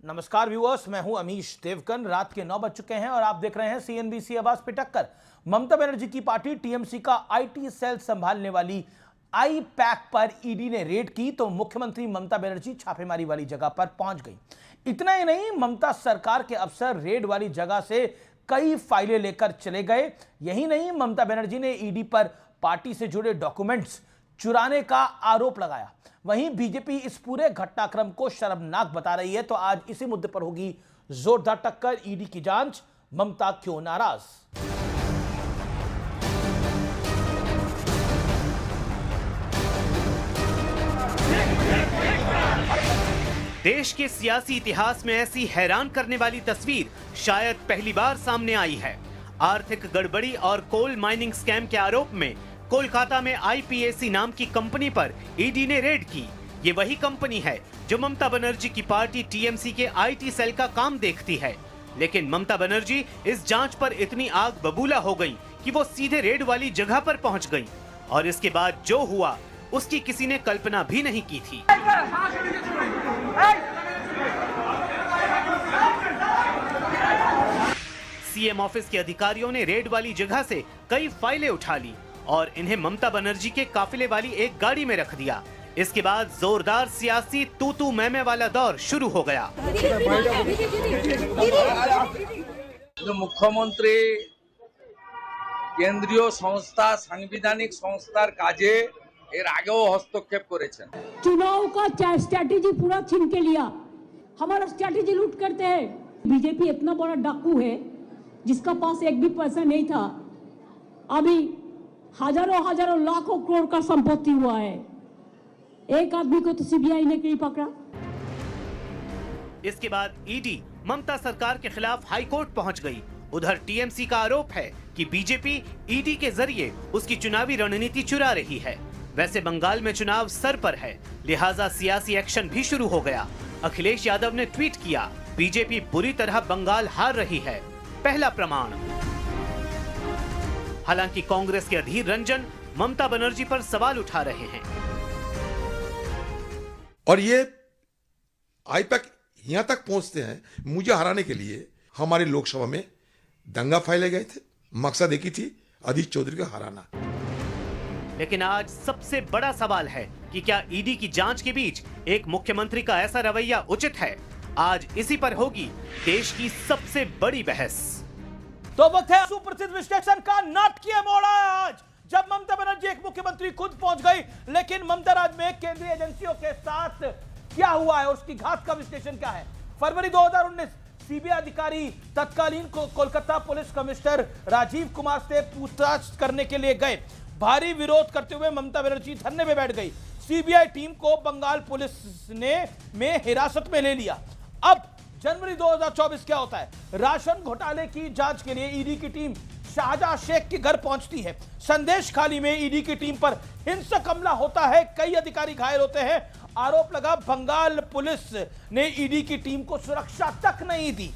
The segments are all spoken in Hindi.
नमस्कार व्यूअर्स, मैं हूं अमीश देवकन। रात के 9 बज चुके हैं और आप देख रहे हैं सीएनबीसी आवाज पे टक्कर। ममता बनर्जी की पार्टी टीएमसी का आईटी सेल संभालने वाली आई पैक पर ईडी ने रेड की तो मुख्यमंत्री ममता बनर्जी छापेमारी वाली जगह पर पहुंच गई। इतना ही नहीं, ममता सरकार के अफसर रेड वाली जगह से कई फाइलें लेकर चले गए। यही नहीं, ममता बनर्जी ने ईडी पर पार्टी से जुड़े डॉक्यूमेंट्स चुराने का आरोप लगाया। वहीं बीजेपी इस पूरे घटनाक्रम को शर्मनाक बता रही है। तो आज इसी मुद्दे पर होगी जोरदार टक्कर। ईडी की जांच, ममता क्यों नाराज? देश के सियासी इतिहास में ऐसी हैरान करने वाली तस्वीर शायद पहली बार सामने आई है। आर्थिक गड़बड़ी और कोल माइनिंग स्कैम के आरोप में कोलकाता में आईपीएसी नाम की कंपनी पर ईडी ने रेड की। ये वही कंपनी है जो ममता बनर्जी की पार्टी टीएमसी के आईटी सेल का काम देखती है। लेकिन ममता बनर्जी इस जांच पर इतनी आग बबूला हो गई कि वो सीधे रेड वाली जगह पर पहुंच गई और इसके बाद जो हुआ उसकी किसी ने कल्पना भी नहीं की थी। सीएम ऑफिस के अधिकारियों ने रेड वाली जगह से कई फाइलें उठा ली और इन्हें ममता बनर्जी के काफिले वाली एक गाड़ी में रख दिया। इसके बाद जोरदार सियासी तू मैं वाला दौर शुरू हो गया। मुख्यमंत्री केंद्रीय संस्था सांविधानिक संस्थार काजे एर आगेও हस्तक्षेप करेছেন। चुनाव का स्ट्रैटेजी पूरा छीन के लिया, हमारा स्ट्रैटेजी लूट करते हैं। बीजेपी इतना बड़ा डाकू है जिसका पास एक भी पैसा नहीं था, अभी हजारों लाखों करोड़ का संपत्ति हुआ है। एक आदमी को तो सीबीआई ने क्यों पकड़ा? इसके बाद ईडी ममता सरकार के खिलाफ हाई कोर्ट पहुंच गई। उधर टीएमसी का आरोप है कि बीजेपी ईडी के जरिए उसकी चुनावी रणनीति चुरा रही है। वैसे बंगाल में चुनाव सर पर है, लिहाजा सियासी एक्शन भी शुरू हो गया। अखिलेश यादव ने ट्वीट किया, बीजेपी बुरी तरह बंगाल हार रही है, पहला प्रमाण। हालांकि कांग्रेस के अधीर रंजन ममता बनर्जी पर सवाल उठा रहे हैं। और ये आईपैक यहां तक पहुंचते हैं, मुझे हराने के लिए हमारी लोकसभा में दंगा फैले गए थे। मकसद एक ही थी, अधीर चौधरी को हराना। लेकिन आज सबसे बड़ा सवाल है कि क्या ईडी की जांच के बीच एक मुख्यमंत्री का ऐसा रवैया उचित है? आज इसी पर होगी देश की सबसे बड़ी बहस। तो वक्त है सुप्रसिद्ध विश्लेषण का। नाटकीय मोड़ आया आज जब ममता बनर्जी एक मुख्यमंत्री खुद पहुंच गई। लेकिन ममता राज में केंद्रीय एजेंसियों के साथ क्या हुआ है और उसकी घात का विश्लेषण क्या है? फरवरी 2019 सीबीआई अधिकारी तत्कालीन कोलकाता पुलिस कमिश्नर राजीव कुमार से पूछताछ करने के लिए गए। भारी विरोध करते हुए ममता बनर्जी धरने में बैठ गई। सीबीआई टीम को बंगाल पुलिस ने हिरासत में ले लिया। अब जनवरी 2024 क्या होता है? राशन घोटाले की जांच के लिए ईडी की टीम शाहजहां शेख के घर पहुंचती है। संदेश खाली में ईडी की टीम पर हिंसक हमला होता है, कई अधिकारी घायल होते हैं। आरोप लगा बंगाल पुलिस ने ईडी की टीम को सुरक्षा तक नहीं दी।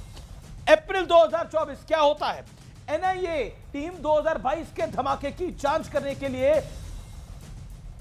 अप्रैल 2024 क्या होता है? एनआईए टीम 2022 के धमाके की जांच करने के लिए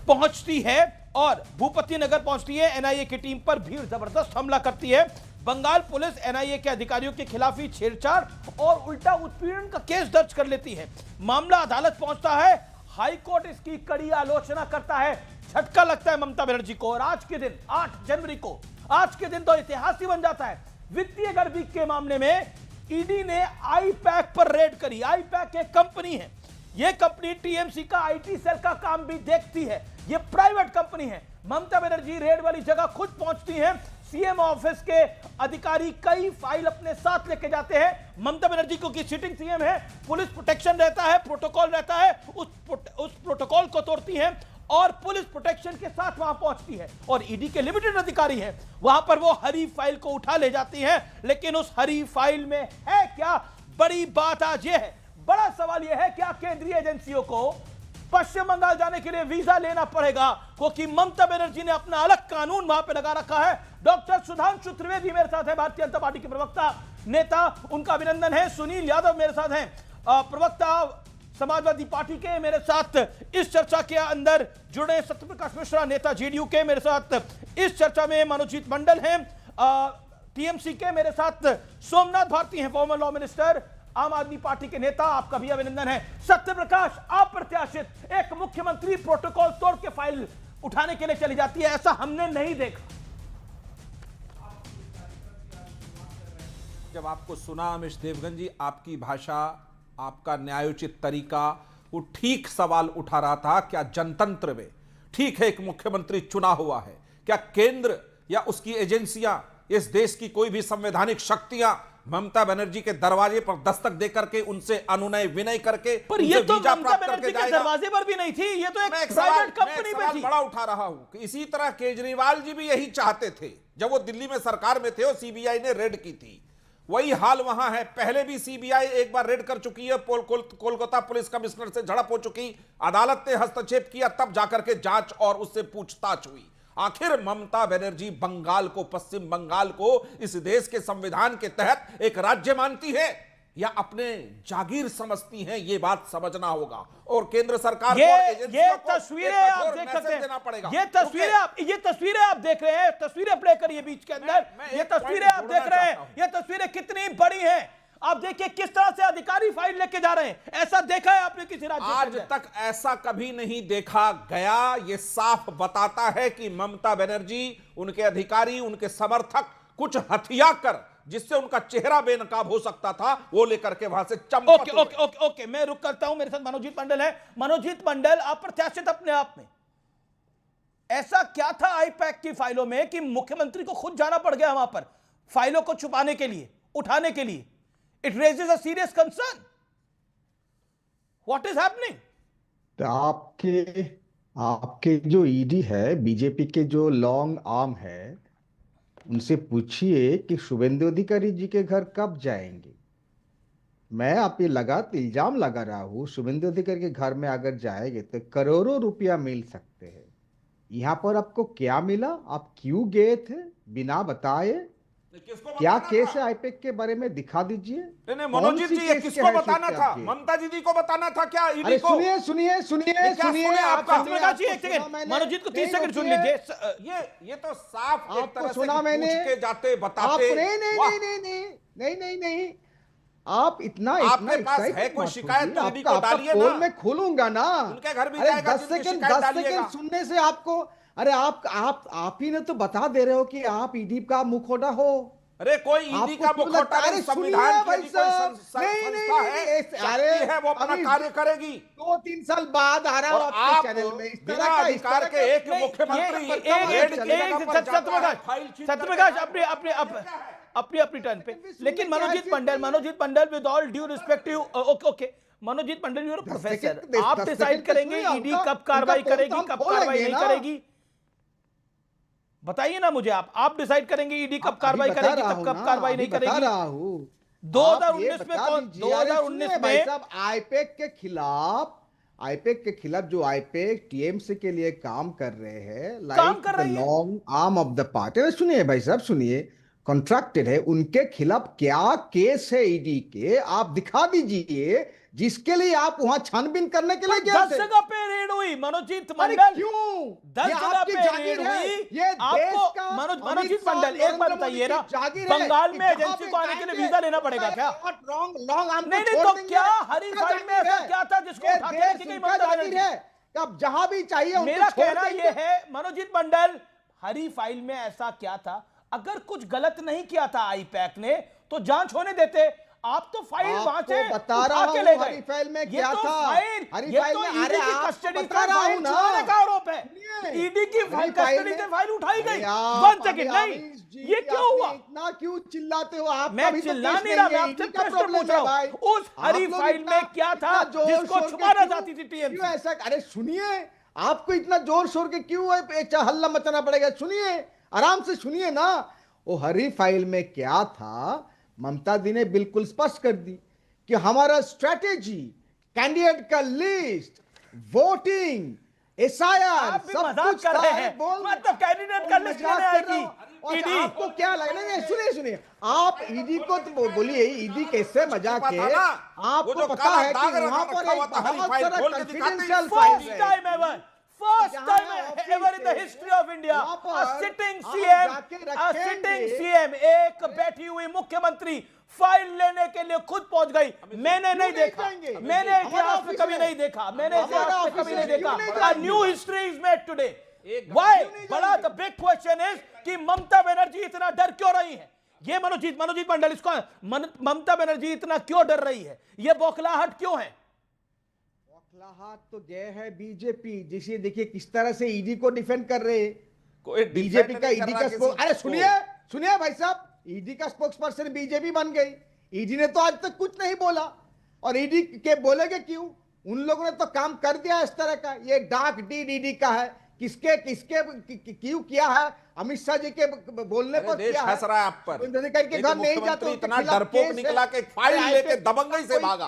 पहुंचती है और भूपति नगर पहुंचती है। एनआईए की टीम पर भीड़ जबरदस्त हमला करती है। बंगाल पुलिस एनआईए के अधिकारियों के खिलाफ ही छेड़छाड़ और उल्टा उत्पीड़न का केस दर्ज कर लेती है। मामला अदालत पहुंचता है। हाई कोर्ट इसकी कड़ी आलोचना करता है। झटका लगता है ममता बनर्जी को और आज के दिन 8 जनवरी को, आज के दिन तो इतिहास ही बन जाता है। वित्तीय गड़बड़ी के मामले में ईडी ने आई पैक पर रेड करी। आई पैक एक कंपनी है। यह कंपनी टीएमसी का आईटी सेल का काम भी देखती है। यह प्राइवेट कंपनी है। ममता बनर्जी रेड वाली जगह खुद पहुंचती हैं। सीएम ऑफिस के अधिकारी कई फाइल अपने साथ लेके जाते हैं। ममता बनर्जी को की सिटिंग सीएम है, पुलिस प्रोटेक्शन रहता है, प्रोटोकॉल रहता है, उस प्रोटोकॉल को तोड़ती हैं और पुलिस प्रोटेक्शन के साथ वहां पहुंचती है। और ईडी के लिमिटेड अधिकारी हैं, वहां पर वो हरी फाइल को उठा ले जाती हैं। लेकिन उस हरी फाइल में है क्या? बड़ी बात आज ये है, बड़ा सवाल यह है, क्या केंद्रीय एजेंसियों को पश्चिम बंगाल जाने के लिए वीजा लेना पड़ेगा? क्योंकि ममता बनर्जी ने अपना अलग कानून वहां पे लगा रखा है। डॉक्टर सुधांशु त्रिवेदी मेरे साथ है, भारतीय जनता पार्टी के प्रवक्ता नेता, उनका अभिनंदन है। सुनील यादव मेरे साथ हैं, प्रवक्ता समाजवादी पार्टी के, मेरे साथ इस चर्चा के अंदर जुड़े सत्यप्रकाश मिश्रा नेता जेडीयू के, मेरे साथ इस चर्चा में मनोजीत मंडल हैं, टीएमसी के मेरे साथ सोमनाथ भारती हैं, फॉर्मर लॉ मिनिस्टर, आम आदमी पार्टी के नेता, आपका भी अभिनंदन है। सत्यप्रकाश, अप्रत्याशित एक मुख्यमंत्री प्रोटोकॉल तोड़ के फाइल उठाने के लिए चली जाती है, ऐसा हमने नहीं देखा। जब आपको सुना अमिश देवगन जी, आपकी भाषा, आपका न्यायोचित तरीका, वो ठीक सवाल उठा रहा था, क्या जनतंत्र में ठीक है एक मुख्यमंत्री चुना हुआ है, क्या केंद्र या उसकी एजेंसियां, इस देश की कोई भी संवैधानिक शक्तियां ममता बनर्जी के दरवाजे पर दस्तक देकर के उनसे अनुनय विनय करके, पर ये तो ममता बनर्जी के दरवाजे पर भी नहीं थी, ये तो एक प्राइवेट कंपनी में थी। बड़ा उठा रहा हूं कि इसी तरह केजरीवाल जी भी यही चाहते थे जब वो दिल्ली में सरकार में थे और सीबीआई ने रेड की थी। वही हाल वहां है। पहले भी सीबीआई एक बार रेड कर चुकी है, कोलकाता पुलिस कमिश्नर से झड़प हो चुकी, अदालत ने हस्तक्षेप किया, तब जाकर के जांच और उससे पूछताछ हुई। आखिर ममता बनर्जी बंगाल को, पश्चिम बंगाल को इस देश के संविधान के तहत एक राज्य मानती है या अपने जागीर समझती हैं, ये बात समझना होगा। और केंद्र सरकार ये तस्वीरें आप देख सकते हैं, ये तस्वीरें आप देख रहे हैं, तस्वीरें प्ले करिए बीच के अंदर, ये तस्वीरें आप देख रहे हैं, ये तस्वीरें कितनी बड़ी हैं। आप देखिए किस तरह से अधिकारी फाइल लेके जा रहे हैं, ऐसा देखा है आपने किसी राज्य में? आज तक ऐसा कभी नहीं देखा गया। ये साफ बताता है कि ममता बनर्जी, उनके अधिकारी, उनके समर्थक कुछ हथिया कर, जिससे उनका चेहरा बेनकाब हो सकता था, वो लेकर के वहां से चंपत। ओके, मैं रुक करता हूं। मेरे साथ मनोजीत मंडल है। मनोजीत मंडल, अप्रत्याशित अपने आप में, ऐसा क्या था आईपैक की फाइलों में कि मुख्यमंत्री को खुद जाना पड़ गया वहां पर फाइलों को छुपाने के लिए, उठाने के लिए? It raises a serious concern. What is happening? तो आपके जो ईडी है, बीजेपी के जो लॉन्ग आर्म है, उनसे पूछिए कि शुभेंदु अधिकारी जी के घर कब जाएंगे। मैं आप ये इल्जाम लगा रहा हूं, शुभेंदु अधिकारी के घर में अगर जाएंगे तो करोड़ों रुपया मिल सकते हैं। यहाँ पर आपको क्या मिला? आप क्यों गए थे बिना बताए? क्या केस है आईपैक के बारे में दिखा दीजिए। नहीं, मनोजीत जी, ये किसको बताना था? ममता दीदी को बताना था क्या? ईडी को? सुनिए आपका मनोजीत को 30 सेकंड सुन लीजिए। ये तो साफ एक तरह से सुना मैंने, के जाते बताते। नहीं, आप इतना आपके पास है कोई शिकायत तो ईडी को डालिए ना। मैं खोलूंगा ना, उनके घर भी जाएगा, 10 सेकंड सुनने से आपको, अरे आप ही ने तो बता दे रहे हो कि आप ईडी का मुखौटा हो। अरे कोई ईडी का मुखौटा नहीं, संविधान की कोई संस्था है, शक्ति है, वो अपना कार्य करेगी। 2-3 साल बाद आ रहा हूं आपके चैनल में, इस तरह का अधिकार के एक मुख्यमंत्री सत्यप्रकाश अपनी टर्न पे। लेकिन Manojit Mandal, with all due respective, okay Manojit Mandal, you are professor, आप डिसाइड करेंगे ईडी कब कार्रवाई करेगी, कब कार्रवाई नहीं करेगी? बताइए ना मुझे, आप डिसाइड करेंगे ईडी कब कार्रवाई करेगी, कब कार्रवाई नहीं करेगी? 2019 में कौन, 2019 में आईपैक के खिलाफ जो आईपैक टीएमसी के लिए काम कर रहे हैं, long arm of the party, सुनिए भाई साहब, सुनिए, कॉन्ट्रैक्टेड है, उनके खिलाफ क्या केस है ईडी के, आप दिखा दीजिए, जिसके लिए आप वहां छानबीन करने के लिए गए थे। 10 जगह पे रेड हुई मनोजीत मंडल, क्यों? 10 जगह पे रेड हुई। ये आपको मनोजीत मंडल एक बात बताइए ना, बंगाल में एजेंसी को आने के लिए वीजा लेना पड़ेगा क्या? नहीं, तो क्या हरी फाइल में ऐसा क्या था जिसको उठा के लेके गई ममता बनर्जी? अब जहां भी चाहिए मेरा कहना यह है मनोजीत मंडल, हरी फाइल में ऐसा क्या था? अगर कुछ गलत नहीं किया था आईपैक ने तो जांच होने देते। आप तो फाइल वहां से बता रहा हूं, हरी फाइल में क्या था? हरी फाइल में ईडी की कस्टडी का फाइल छुपाने का आरोप है। ईडी की फाइल कस्टडी से फाइल उठाई गई। 1 सेकंड, नहीं, ये क्यों हुआ? इतना क्यों चिल्लाते हो आप? मैं चिल्ला नहीं रहा, मैं आपसे प्रश्न पूछ रहा हूं। उस हरी फाइल में क्या था जिसको छुपाना चाहती थी टीएमसी? ऐसा, अरे सुनिए, आपको इतना जोर शोर के क्यों हल्ला मचाना पड़ेगा? सुनिए, आराम से सुनिए ना। वो हरी फाइल में क्या था, ममता दी ने बिल्कुल स्पष्ट कर दी कि हमारा स्ट्रेटेजी, कैंडिडेट का लिस्ट, वोटिंग, एसआईआर, सब कुछ कर रहे हैं। मतलब कैंडिडेट का लिस्ट लेने आएगी ईडी। आपको क्या लग रहा है? सुनिए, आप ईडी को तो बोलिए, ईडी कैसे मजाक है? आपको पता है कि वहां पर एक बहुत सारा कॉन्फिडेंशियल फाइल है। First time ever in the history of India, a sitting CM, एक बैठी हुई मुख्यमंत्री फाइल लेने के लिए खुद पहुंच गई। मैंने नहीं देखा, मैंने इतिहास में कभी नहीं देखा, मैंने इतिहास में कभी नहीं देखा। A new history is made today. Why? बड़ा the big question is कि ममता बनर्जी इतना डर क्यों रही है? ये मनोजीत मंडल, इसको ममता बनर्जी इतना क्यों डर रही है? ये बौखलाहट क्यों है? बौखलाहट तो जय है बीजेपी, जिसे देखिए किस तरह से ईडी को डिफेंड कर रहे हैं। कोई बीजेपी का ईडी का अरे सुनिए भाई साहब, ईडी का स्पोक्स पर्सन बीजेपी बन गई। ईडी ने तो आज तक कुछ नहीं बोला, और ईडी के बोलेगे क्यों? उन लोगों ने तो काम कर दिया इस तरह का। ये डार्क डीड ईडी का है, किसके क्यों किया है? अमित शाह जी के बोलने पर देश हंस रहा है आप पर। के घर नहीं जाते, इतना डरपोक निकला कि फाइल लेके दबंगई से भागा।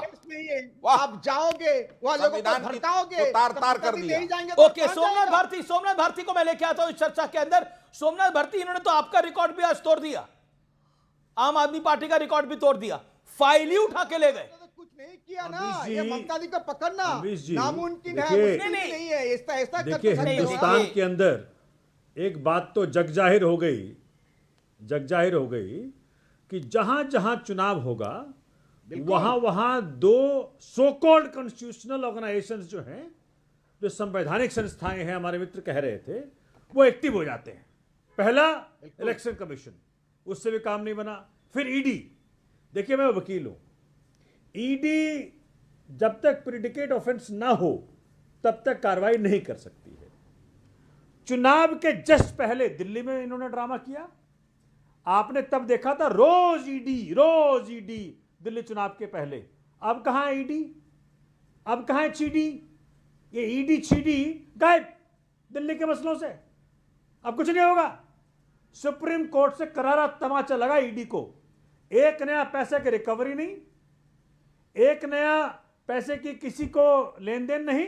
आप जाओगे वहां लोगों को भड़काओगे, तार कर दिया। ओके, सोमनाथ भारती को मैं लेके आता हूं इस चर्चा के अंदर। सोमनाथ भारती, इन्होंने तो आपका रिकॉर्ड भी आज तोड़ दिया, आम आदमी पार्टी का रिकॉर्ड भी तोड़ दिया, फाइल ही उठा के ले गए। कुछ नहीं किया ना, ये ममता जी को पकड़ना नामुमकिन है, देखिए, नहीं है। ऐसा देखिए, हिंदुस्तान के अंदर एक बात तो जग जाहिर हो गई कि जहां जहां चुनाव होगा वहां दो सो कॉल्ड कॉन्स्टिट्यूशनल ऑर्गेनाइजेशंस जो हैं, जो संवैधानिक संस्थाएं हैं, हमारे मित्र कह रहे थे, वो एक्टिव हो जाते हैं। पहला इलेक्शन कमीशन, उससे भी काम नहीं बना। फिर ईडी, देखिए मैं वकील हूं, ईडी जब तक प्रेडिकेट ऑफेंस ना हो तब तक कार्रवाई नहीं कर सकती है। चुनाव के जस्ट पहले दिल्ली में इन्होंने ड्रामा किया, आपने तब देखा था रोज ईडी दिल्ली चुनाव के पहले। अब कहां है ईडी? अब कहां है चीडी? ये ईडी चीडी गायब दिल्ली के मसलों से। अब कुछ नहीं होगा। सुप्रीम कोर्ट से करारा तमाचा लगा ईडी को। एक नया पैसे की रिकवरी नहीं, एक नया पैसे की किसी को लेन देन नहीं,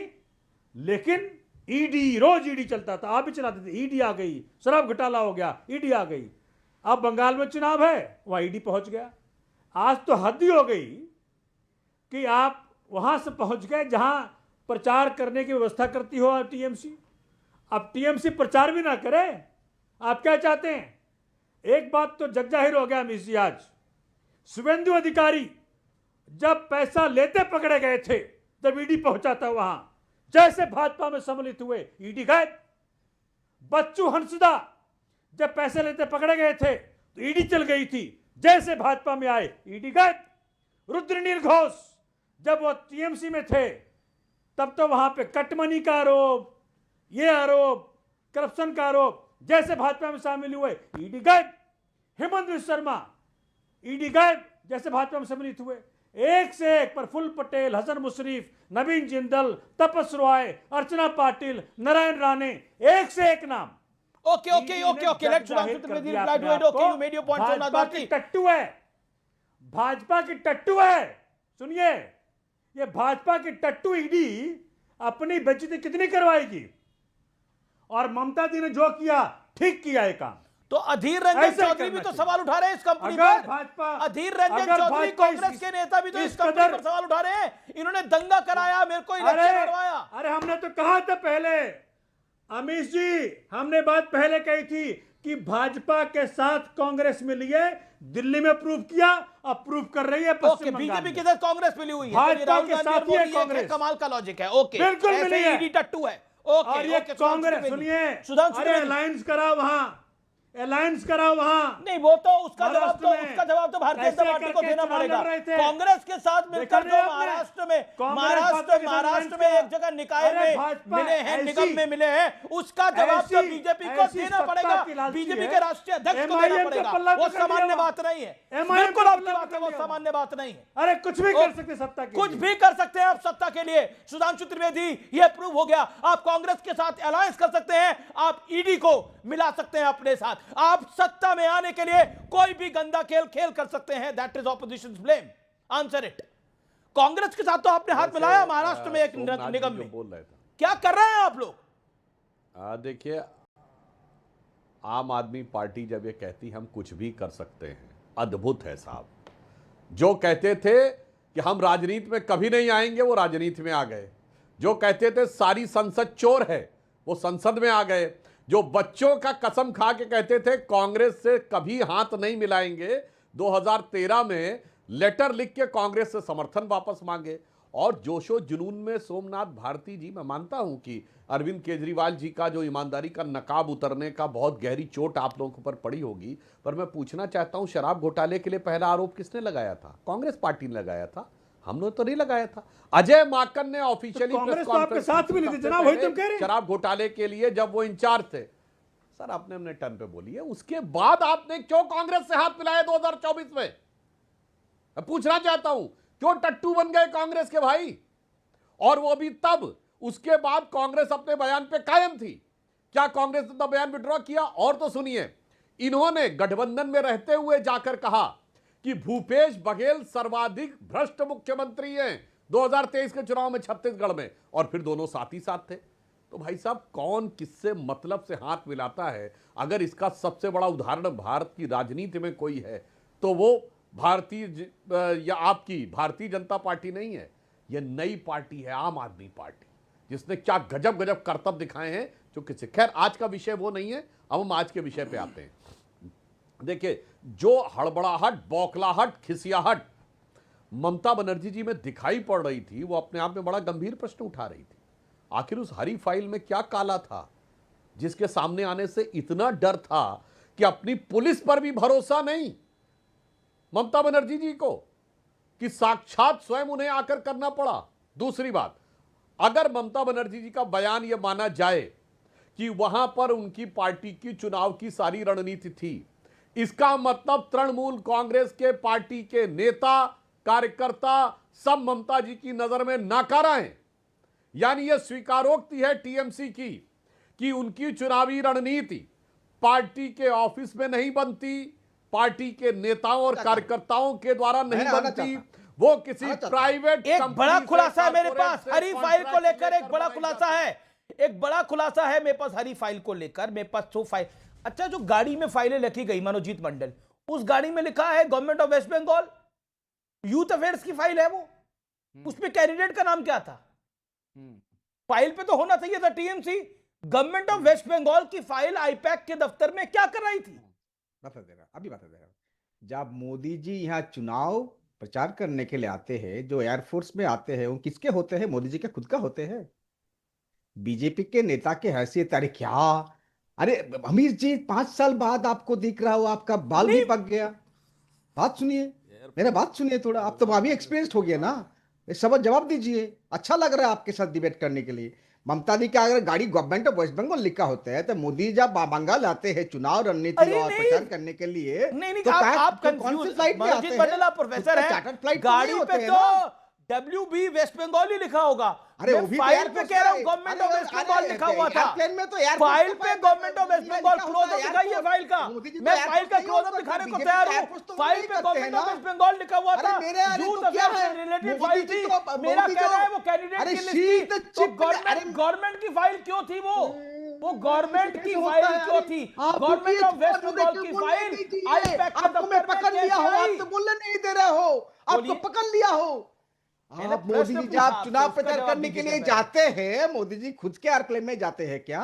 लेकिन ईडी, रोज ईडी चलता था, आप भी चलाते थे। ईडी आ गई, शराब घोटाला हो गया, ईडी आ गई। अब बंगाल में चुनाव है, वहां ईडी पहुंच गया। आज तो हद ही हो गई कि आप वहां से पहुंच गए जहां प्रचार करने की व्यवस्था करती हो टीएमसी। अब टीएमसी प्रचार भी ना करे, आप क्या चाहते हैं? एक बात तो जग जाहिर हो गया अमित जी, आज शुभेंदु अधिकारी जब पैसा लेते पकड़े गए थे, जब ईडी पहुंचा था वहां, जैसे भाजपा में सम्मिलित हुए ईडी गायब। बच्चू हंसदा जब पैसे लेते पकड़े गए थे तो ईडी चल गई थी, जैसे भाजपा में आए ईडी गायब। रुद्रनील घोष जब वो टीएमसी में थे तब तो वहां पे कटमनी का आरोप, ये आरोप, करप्शन का आरोप, जैसे भाजपा में शामिल हुए ईडी गायब। हेमंत बिस्वा शर्मा ईडी गायब, जैसे भाजपा में सम्मिलित हुए। एक से एक, प्रफुल्ल पटेल, हसन मुशरीफ, नवीन जिंदल, तपस रॉय, अर्चना पाटिल, नारायण राणे, एक से एक नाम। Okay, let's Sudhanshu Trivedi reply to it. Okay, you made your point. Somnath Bharti टट्टू है, भाजपा की टट्टू है। सुनिए, ये भाजपा की टट्टू ईडी अपनी बेइज्जती कितनी करवाएगी? और ममता जी ने जो किया, ठीक किया ये काम। तो अधीर रंजन चौधरी भी तो सवाल उठा रहे हैं इस कंपनी पर। भाजपा, अधीर रंजन चौधरी कांग्रेस के नेता भी तो इस कंपनी पर सवाल उठा रहे हैं। इन्होंने दंगा कराया, मेरे को इलेक्शन हरवाया। अरे हमने तो कहा था पहले, अमित जी, हमने बात पहले कही थी कि भाजपा के साथ कांग्रेस मिली है। दिल्ली में प्रूव किया, अब प्रूव कर रही है पश्चिम बंगाल में। बीजेपी के साथ कांग्रेस मिली हुई है, भाजपा के साथ ही है कांग्रेस। कमाल का लॉजिक है। ओके, बिल्कुल मिली है, ईडी टट्टू है। ओके, और ये कांग्रेस, सुनिए, अलायंस कराओ वहां, अलायंस कराओ वहां। नहीं, वो तो उसका जवाब तो भारतीय जनता पार्टी को देना पड़ेगा। कांग्रेस के साथ मिलकर जो महाराष्ट्र में एक जगह निकाय में मिले हैं, निगम में मिले हैं, उसका जवाब तो बीजेपी को देना पड़ेगा। बीजेपी के राष्ट्रीय अध्यक्ष को देना पड़ेगा। वो सामान्य बात नहीं है, बिल्कुल आपकी बात है, वो सामान्य बात नहीं है। अरे कुछ भी कर सकते सत्ता के लिए, कुछ भी कर सकते हैं आप सत्ता के लिए। सुधांशु त्रिवेदी, ये प्रूव हो गया। आप कांग्रेस के साथ अलायंस कर सकते हैं, आप ईडी को मिला सकते हैं अपने साथ, आप सत्ता में आने के लिए कोई भी गंदा खेल कर सकते हैं। That is opposition blame, answer it. Congress के साथ तो आपने हाथ मिलाया महाराष्ट्र में एक निगम में, बोल रहे थे। क्या कर रहे हैं आप लोग? देखिए, आम आदमी पार्टी जब ये कहती हम कुछ भी कर सकते हैं, अद्भुत है साहब। जो कहते थे कि हम राजनीति में कभी नहीं आएंगे, वो राजनीति में आ गए। जो कहते थे सारी संसद चोर है, वो संसद में आ गए। जो बच्चों का कसम खा के कहते थे कांग्रेस से कभी हाथ नहीं मिलाएंगे, 2013 में लेटर लिख के कांग्रेस से समर्थन वापस मांगे। और जोशो जुनून में सोमनाथ भारती जी, मैं मानता हूं कि अरविंद केजरीवाल जी का जो ईमानदारी का नकाब उतरने का बहुत गहरी चोट आप लोगों पर पड़ी होगी, पर मैं पूछना चाहता हूं, शराब घोटाले के लिए पहला आरोप किसने लगाया था? कांग्रेस पार्टी ने लगाया था, हमने तो नहीं लगाया था। अजय माकन ने ऑफिशियली कांग्रेस तो आपके साथ भी नहीं थी जनाब, वही तुम कह रहे हैं। शराब घोटाले के लिए जब वो इंचार्ज थे, सर आपने अपने टर्न पे बोली है, उसके बाद आपने क्यों कांग्रेस से हाथ मिलाया 2024 में? मैं पूछना चाहता हूं, क्यों टट्टू बन गए कांग्रेस के भाई? और वो भी तब, उसके बाद कांग्रेस अपने बयान पे कायम थी। क्या कांग्रेस ने बयान विड्रॉ किया? और तो सुनिए, इन्होंने गठबंधन में रहते हुए जाकर कहा कि भूपेश बघेल सर्वाधिक भ्रष्ट मुख्यमंत्री हैं 2023 के चुनाव में छत्तीसगढ़ में, और फिर दोनों साथ ही साथ थे। तो भाई साहब, कौन किससे मतलब से हाथ मिलाता है? अगर इसका सबसे बड़ा उदाहरण भारत की राजनीति में कोई है तो वो या आपकी भारतीय जनता पार्टी नहीं है, यह नई पार्टी है, आम आदमी पार्टी, जिसने क्या गजब गजब करतब दिखाए हैं जो किसी। खैर, आज का विषय वो नहीं है, अब हम आज के विषय पे आते हैं। देखिए, जो हड़बड़ाहट, बौखलाहट, खिसियाहट ममता बनर्जी जी में दिखाई पड़ रही थी, वो अपने आप में बड़ा गंभीर प्रश्न उठा रही थी। आखिर उस हरी फाइल में क्या काला था जिसके सामने आने से इतना डर था कि अपनी पुलिस पर भी भरोसा नहीं ममता बनर्जी जी को, कि साक्षात स्वयं उन्हें आकर करना पड़ा। दूसरी बात, अगर ममता बनर्जी जी का बयान यह माना जाए कि वहां पर उनकी पार्टी की चुनाव की सारी रणनीति थी, इसका मतलब तृणमूल कांग्रेस के पार्टी के नेता, कार्यकर्ता सब ममता जी की नजर में नाकारा हैं। यानी यह स्वीकारोक्ति है टीएमसी की कि उनकी चुनावी रणनीति पार्टी के ऑफिस में नहीं बनती, पार्टी के नेताओं और कार्यकर्ताओं के द्वारा नहीं बनती, वो किसी प्राइवेट। एक बड़ा खुलासा है मेरे पास हरी फाइल को लेकर, एक बड़ा खुलासा है, एक बड़ा खुलासा है मेरे पास हरी फाइल को लेकर। मेरे पास 100 फाइल। अच्छा, जो गाड़ी में फाइलें लिखी गई मनोजीत मंडल, उस गाड़ी में लिखा है government of West Bengal, youth affairs की फाइल है वो। उसमें कैंडिडेट का नाम क्या था? फाइल पे तो होना चाहिए था TMC. Government of West Bengal की फाइल आईपैक के दफ्तर में क्या कर रही थी? बता देगा, अभी बता देगा। जब मोदी जी यहाँ चुनाव प्रचार करने के लिए आते हैं, जो एयरफोर्स में आते हैं, वो किसके होते हैं? मोदी जी के खुद का होते हैं। बीजेपी के नेता के हैसियत, अरे क्या, अरे अमीर जी 5 साल बाद आपको दिख रहा हो, आपका बाल भी पक गया। बात सुनिए, मेरा बात सुनिए थोड़ा, आप तो अभी एक्सपीरियंस हो गया ना, सब जवाब दीजिए। अच्छा लग रहा है आपके साथ डिबेट करने के लिए। ममता दी का अगर गाड़ी गवर्नमेंट ऑफ वेस्ट बंगाल लिखा होता है, तो मोदी जब बंगाल आते हैं चुनाव रणनीति और प्रचार करने के लिए, नहीं, तो आप कंफ्यूज प्रोफेसर है। गाड़ी पे तो WB वेस्ट बंगाल ही लिखा होगा। अरे मैं फाइल पे कह रहा हूँ गवर्नमेंट ऑफ वेस्ट बंगाल लिखा हुआ था। फाइल पे government of West Bengal close up दिखाइए फाइल का। मैं फाइल का क्लोजअप दिखाने को तैयार हूँ। फाइल पे गवर्नमेंट ऑफ वेस्ट बंगाल लिखा हुआ था, यूथ अफेयर्स से रिलेटेड फाइल थी। मेरा कहना है वो कैंडिडेट की लिस्ट थी, तो गवर्नमेंट की फाइल क्यों थी? वो गवर्नमेंट की फाइल क्यों थी? गवर्नमेंट ऑफ वेस्ट बंगाल की फाइल आईपैक के दफ्तर में पकड़ लिया हो, आप तो बोलने नहीं दे रहे हो, आपको पकड़ लिया हो। आप मोदी जी जब चुनाव प्रचार करने के लिए जाते हैं, मोदी जी खुद के एयरप्लेन में जाते हैं क्या?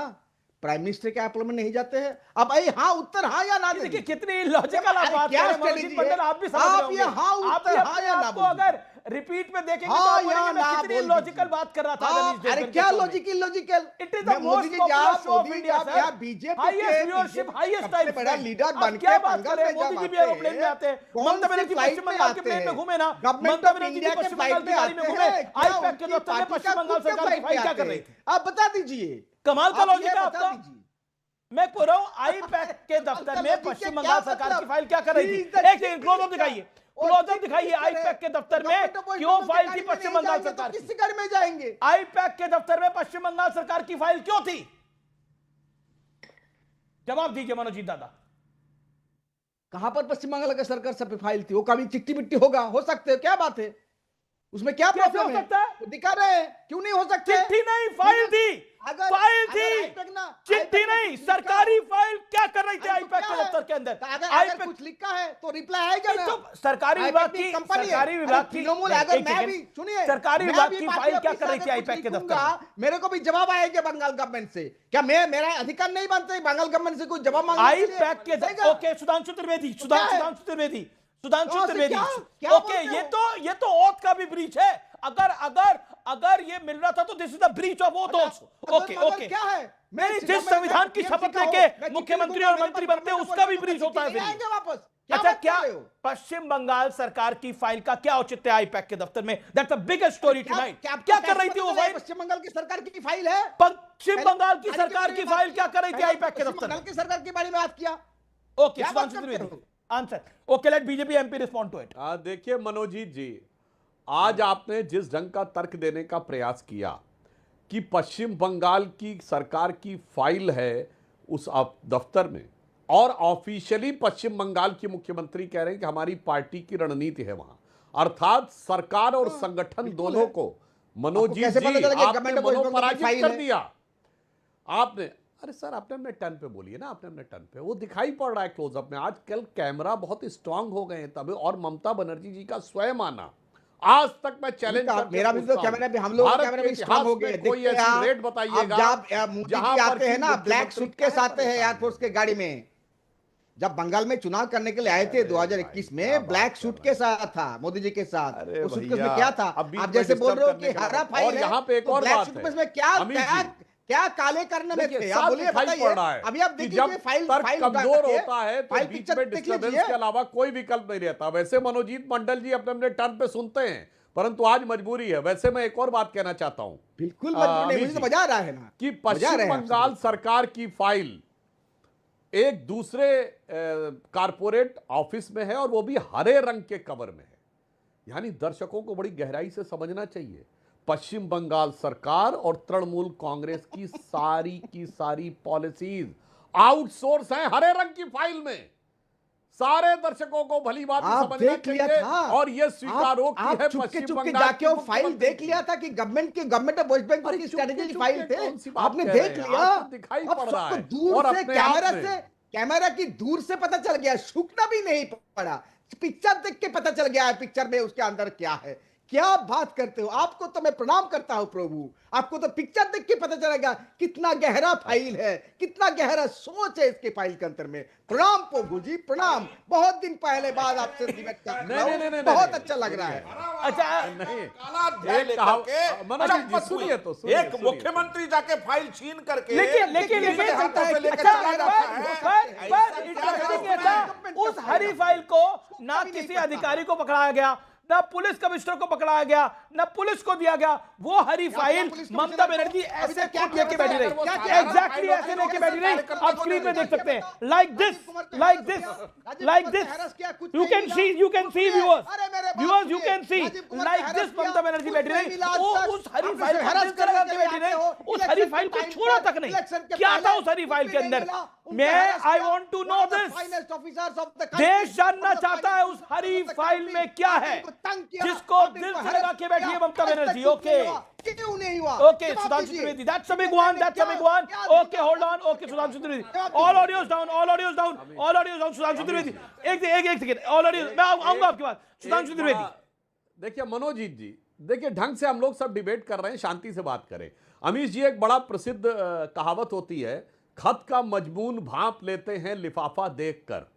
प्राइम मिनिस्टर के एयरप्लेन में नहीं जाते हैं? अब आई हाँ उत्तर हाँ या ना देखिए कितनी लॉजिकल आप बात कर रहे हैं मनोजीत मंडल, आप भी समझ रहे होंगे। हाँ उत्तर हाँ या ना, अगर रिपीट में देखेंगे तो आप बोलेंगे मैं कितनी लॉजिकल बात कर रहा था। अरे क्या logical? It is the most popular show off India sir, BJP highest viewership, highest time बड़ा लीडर बन क्या बात कर रहे हैं? मोदी जी भी एरोप्लेन में आते हैं, ममता बनर्जी पश्चिम बंगाल के प्लेन में घूमे ना, ममता बनर्जी जी पश्चिम बंगाल की गाड़ी में घूमे, आईपैक के दफ्तर में पश्चिम बंगाल सरकार की फाइल क्या कर रही थी? आप बता दीजिए, कमाल का लॉजिक है आपका। मैं कह रहा हूं आईपैक के दफ्तर में पश्चिम बंगाल सरकार की फाइल क्या कर रही थी? एक सेकंड, क्लोजअप दिखाइए, क्लोजअप दिखाइए। आईपैक के दफ्तर में क्यों फाइल थी पश्चिम बंगाल सरकार की? किस गाड़ी में जाएंगे? आईपैक के दफ्तर में पश्चिम बंगाल सरकार की फाइल क्यों थी? जवाब दीजिए मनोजीत दादा। कहां पर पश्चिम बंगाल का सरकार सब फाइल थी? वो कभी चिट्ठी बिट्टी होगा, हो सकते हो, क्या बात है? उसमें क्या कैसे प्रॉब्लम हो है? सकता है? वो दिखा रहे हैं, क्यों नहीं हो सकते? चिट्ठी नहीं, फाइल थी, अगर- फाइल अगर थी, आईपैक ना- चिट्ठी आईपैक में नहीं, कुछ लिखा सरकारी है। फाइल क्या कर रही थी अरे तो आईपैक क्या के है? दफ्तर के अंदर? तो अगर आईपैक कुछ लिखा है तो रिप्लाई आएगा ना। तो सरकारी आईपैक विभाग की की कंपनी है। सरकारी अरे विभाग की तृणमूल, नहीं, अगर एक मैं सेकंड। भी सुनिए, सरकारी मैं विभाग भी की पार्टी फाइल क्या ऑफिस कर रही थी आके आईपैक कुछ के दफ्तर लिखूंगा, में? मेरे को भी जवाब आएगा बंगाल गवर्नमेंट से। क्या मैं, मेरा अधिकार नहीं बनता है बंगाल गवर्नमेंट से कुछ जवाब मांगने के लिए? आईपैक के देगा? ओके, सुधांशु त्रिवेदी, क्या है? सुधांशु त्रिवेदी, सुधांशु कहाँ से त्रिवेदी, क्या ओके, बोलते हो? ये तो ओथ का भी ब्रीच है। अगर अगर अगर ये मिल रहा था तो this is the breach of oath also. Okay okay, क्या है? नहीं, जिस संविधान की शपथ लेके मुख्यमंत्री और मंत्री बनते हैं उसका भी ब्रीच होता है फिर। आएंगे वापस। अच्छा, बात क्या कर रहे हो? पश्चिम बंगाल सरकार की फाइल का क्या औचित्य है आईपैक के दफ्तर में? That's the biggest story tonight. क्या कर रही थी वो फाइल? पश्चिम बंगाल की सरकार की फाइल है। पश्चिम बंगाल की सरकार की फाइल क्या कर रही थी आईपैक के दफ्तर बंगाल में? की सरकार के बारे में बात किया। ओके, क्या बात सुधांशु करते त्रिवेदी, हो? Answer. Okay, let BJP MP respond to it. देखिए मनोजीत जी, आज आपने जिस ढंग का तर्क देने का प्रयास किया कि पश्चिम बंगाल की सरकार की फाइल है उस दफ्तर में, और ऑफिशियली पश्चिम बंगाल की मुख्यमंत्री कह रहे हैं कि हमारी पार्टी की रणनीति है वहां, अर्थात सरकार और संगठन दोनों को, मनोजीत कैसे पता जी चला कि आपने गवर्नमेंट को मनोपराजित फाइल कर है? दिया आपने। अरे सर, आपने अपने टर्न पे बोलिए ना, आपने अपने टर्न पे, वो दिखाई पड़ रहा है क्लोजअप में। आजकल कैमरा बहुत स्ट्रांग हो गए हैं तब, और ममता बनर्जी जी का स्वयं आना, आज तक मैं चैलेंज करके मेरा भी तो पूछता हूं, कैमरा भी, हम लोग भारत कैमरा के भी स्ट्रांग हो इतिहास गए। में कोई देखते ऐसी हैं रेट आप, बताइएगा जब मोदी जहां जी पर आते हैं ना मुख्यमंत्री ब्लैक सूटकेस क्या आते हैं परेशान एयरफोर्स के गाड़ी में। जब बंगाल में चुनाव करने के लिए आए थे 2021 क्या में, बात ब्लैक कर सूटकेस आया था मोदी जी के साथ। अरे उस सूटकेस भैया, में क्या था? अब बीच आप में जैसे बोल disturb रहे हो करने कि का हरा मतलब। फाइल और है, यहाँ पे एक तो और ब्लैक बात सूटकेस है, में क्या अमित क्या जी, क्या काले करने में देखिए, थे? आप साफ बोलिए, दिखाई बताइए। पड़ रहा है अभी आप कि देखिए जब फाइल तर्क फाइल कमजोर उठा के होता है तो फाइल बीच पिक्चर में देख डिस्टर्बेंस लीजिए। के अलावा कोई विकल्प नहीं रहता। वैसे मनोजीत मंडल जी अपने अपने टर्न पे सुनते हैं, परंतु आज मजबूरी है। वैसे मैं एक और बात कहना चाहता हूं, बिल्कुल मजबूर नहीं, अमित मुझे तो जी, मजा आ रहा है ना कि मजा आ पश्चिम रहा है आपसे बंगाल बात। सरकार की फाइल एक दूसरे कारपोरेट ऑफिस में है, और वो भी हरे रंग के कवर में है। यानी दर्शकों को बड़ी गहराई से समझना चाहिए, पश्चिम बंगाल सरकार और तृणमूल कांग्रेस की सारी पॉलिसीज आउटसोर्स हैं हरे रंग की फाइल में। सारे दर्शकों को भली बात आप समझना देख लिया चाहिए, था, और ये स्वीकारो की आप है चुपके पश्चिम चुपके बंगाल जाके की वो फाइल मुख्यमंत्री देख लिया था कि गवर्नमेंट ऑफ वेस्ट बंगाल अरे की चुपके स्ट्रेटेजी चुपके फाइल थे। कौन सी बात आपने कह देख रहे हैं? लिया, आपको दिखाई अब पड़ रहा सबको है, दूर और से अपने आप में। कैमरा की दूर से पता चल गया, सूखना भी नहीं पड़ा, पिक्चर देख के पता चल गया है पिक्चर में उसके अंदर क्या है। क्या बात करते हो? आपको तो मैं प्रणाम करता हूं प्रभु, आपको तो पिक्चर देख के पता चलेगा कितना गहरा फाइल है, कितना गहरा सोच है इसके फाइल के अंदर में। प्रणाम प्रभु जी, प्रणाम। बहुत दिन पहले बाद आपसे डिबेट कर रहा हूं, नहीं, बहुत अच्छा लग रहा है। अच्छा, नहीं, काला अध्याय एक लेकर कहाव- के मनोज जी, चंपत हुई। सुनिए तो, सुनिए, एक सुनिए। मुख्यमंत्री जाके फाइल छीन करके लेकिन अपने हाथों से लेकर अच्छा, चला जाता है। पर इंटरेस्टिंग ये था, उस हरी फाइल को ना किसी अधिकारी को पकड़ाया गया, ना पुलिस कमिश्नर को पकड़ाया गया, ना पुलिस को दिया गया। वो हरी फाइल ममता बनर्जी ऐसे खुद लेके बैठी रही, एग्जैक्टली ऐसे लेके बैठी रही। आप स्क्रीन में देख सकते हैं, like this, like this, like this. You can see viewers, you can see like this. Mamata Banerjee बैठी रही, वो उस हरी फाइल को दिल से लगा के बैठी रही, उस हरी फाइल को छोड़ा तक नहीं। क्या था उस हरी फाइल के अंदर? मैं I want to know this. देश जानना चाहता है उस हरी फाइल में क्या है, जिसको दिल से लगा के बैठी है ममता बनर्जी। ओके क्यों नहीं हुआ? Okay, Sudhanshu Trivedi, that's a big one, that's a big one. Okay, hold on. Okay, Sudhanshu Trivedi, all audios down, all audios down, all audios down. Sudhanshu Trivedi, एक सेकंड, all audios, मैं आऊंगा आपके पास। सुधांशु त्रिवेदी, देखिए मनोजीत जी, देखिए ढंग से हम लोग सब डिबेट कर रहे हैं, शांति से बात करें। अमीश जी, एक बड़ा प्रसिद्ध कहावत होती है, खत का मजमून भांप लेते हैं लिफाफा देखकर।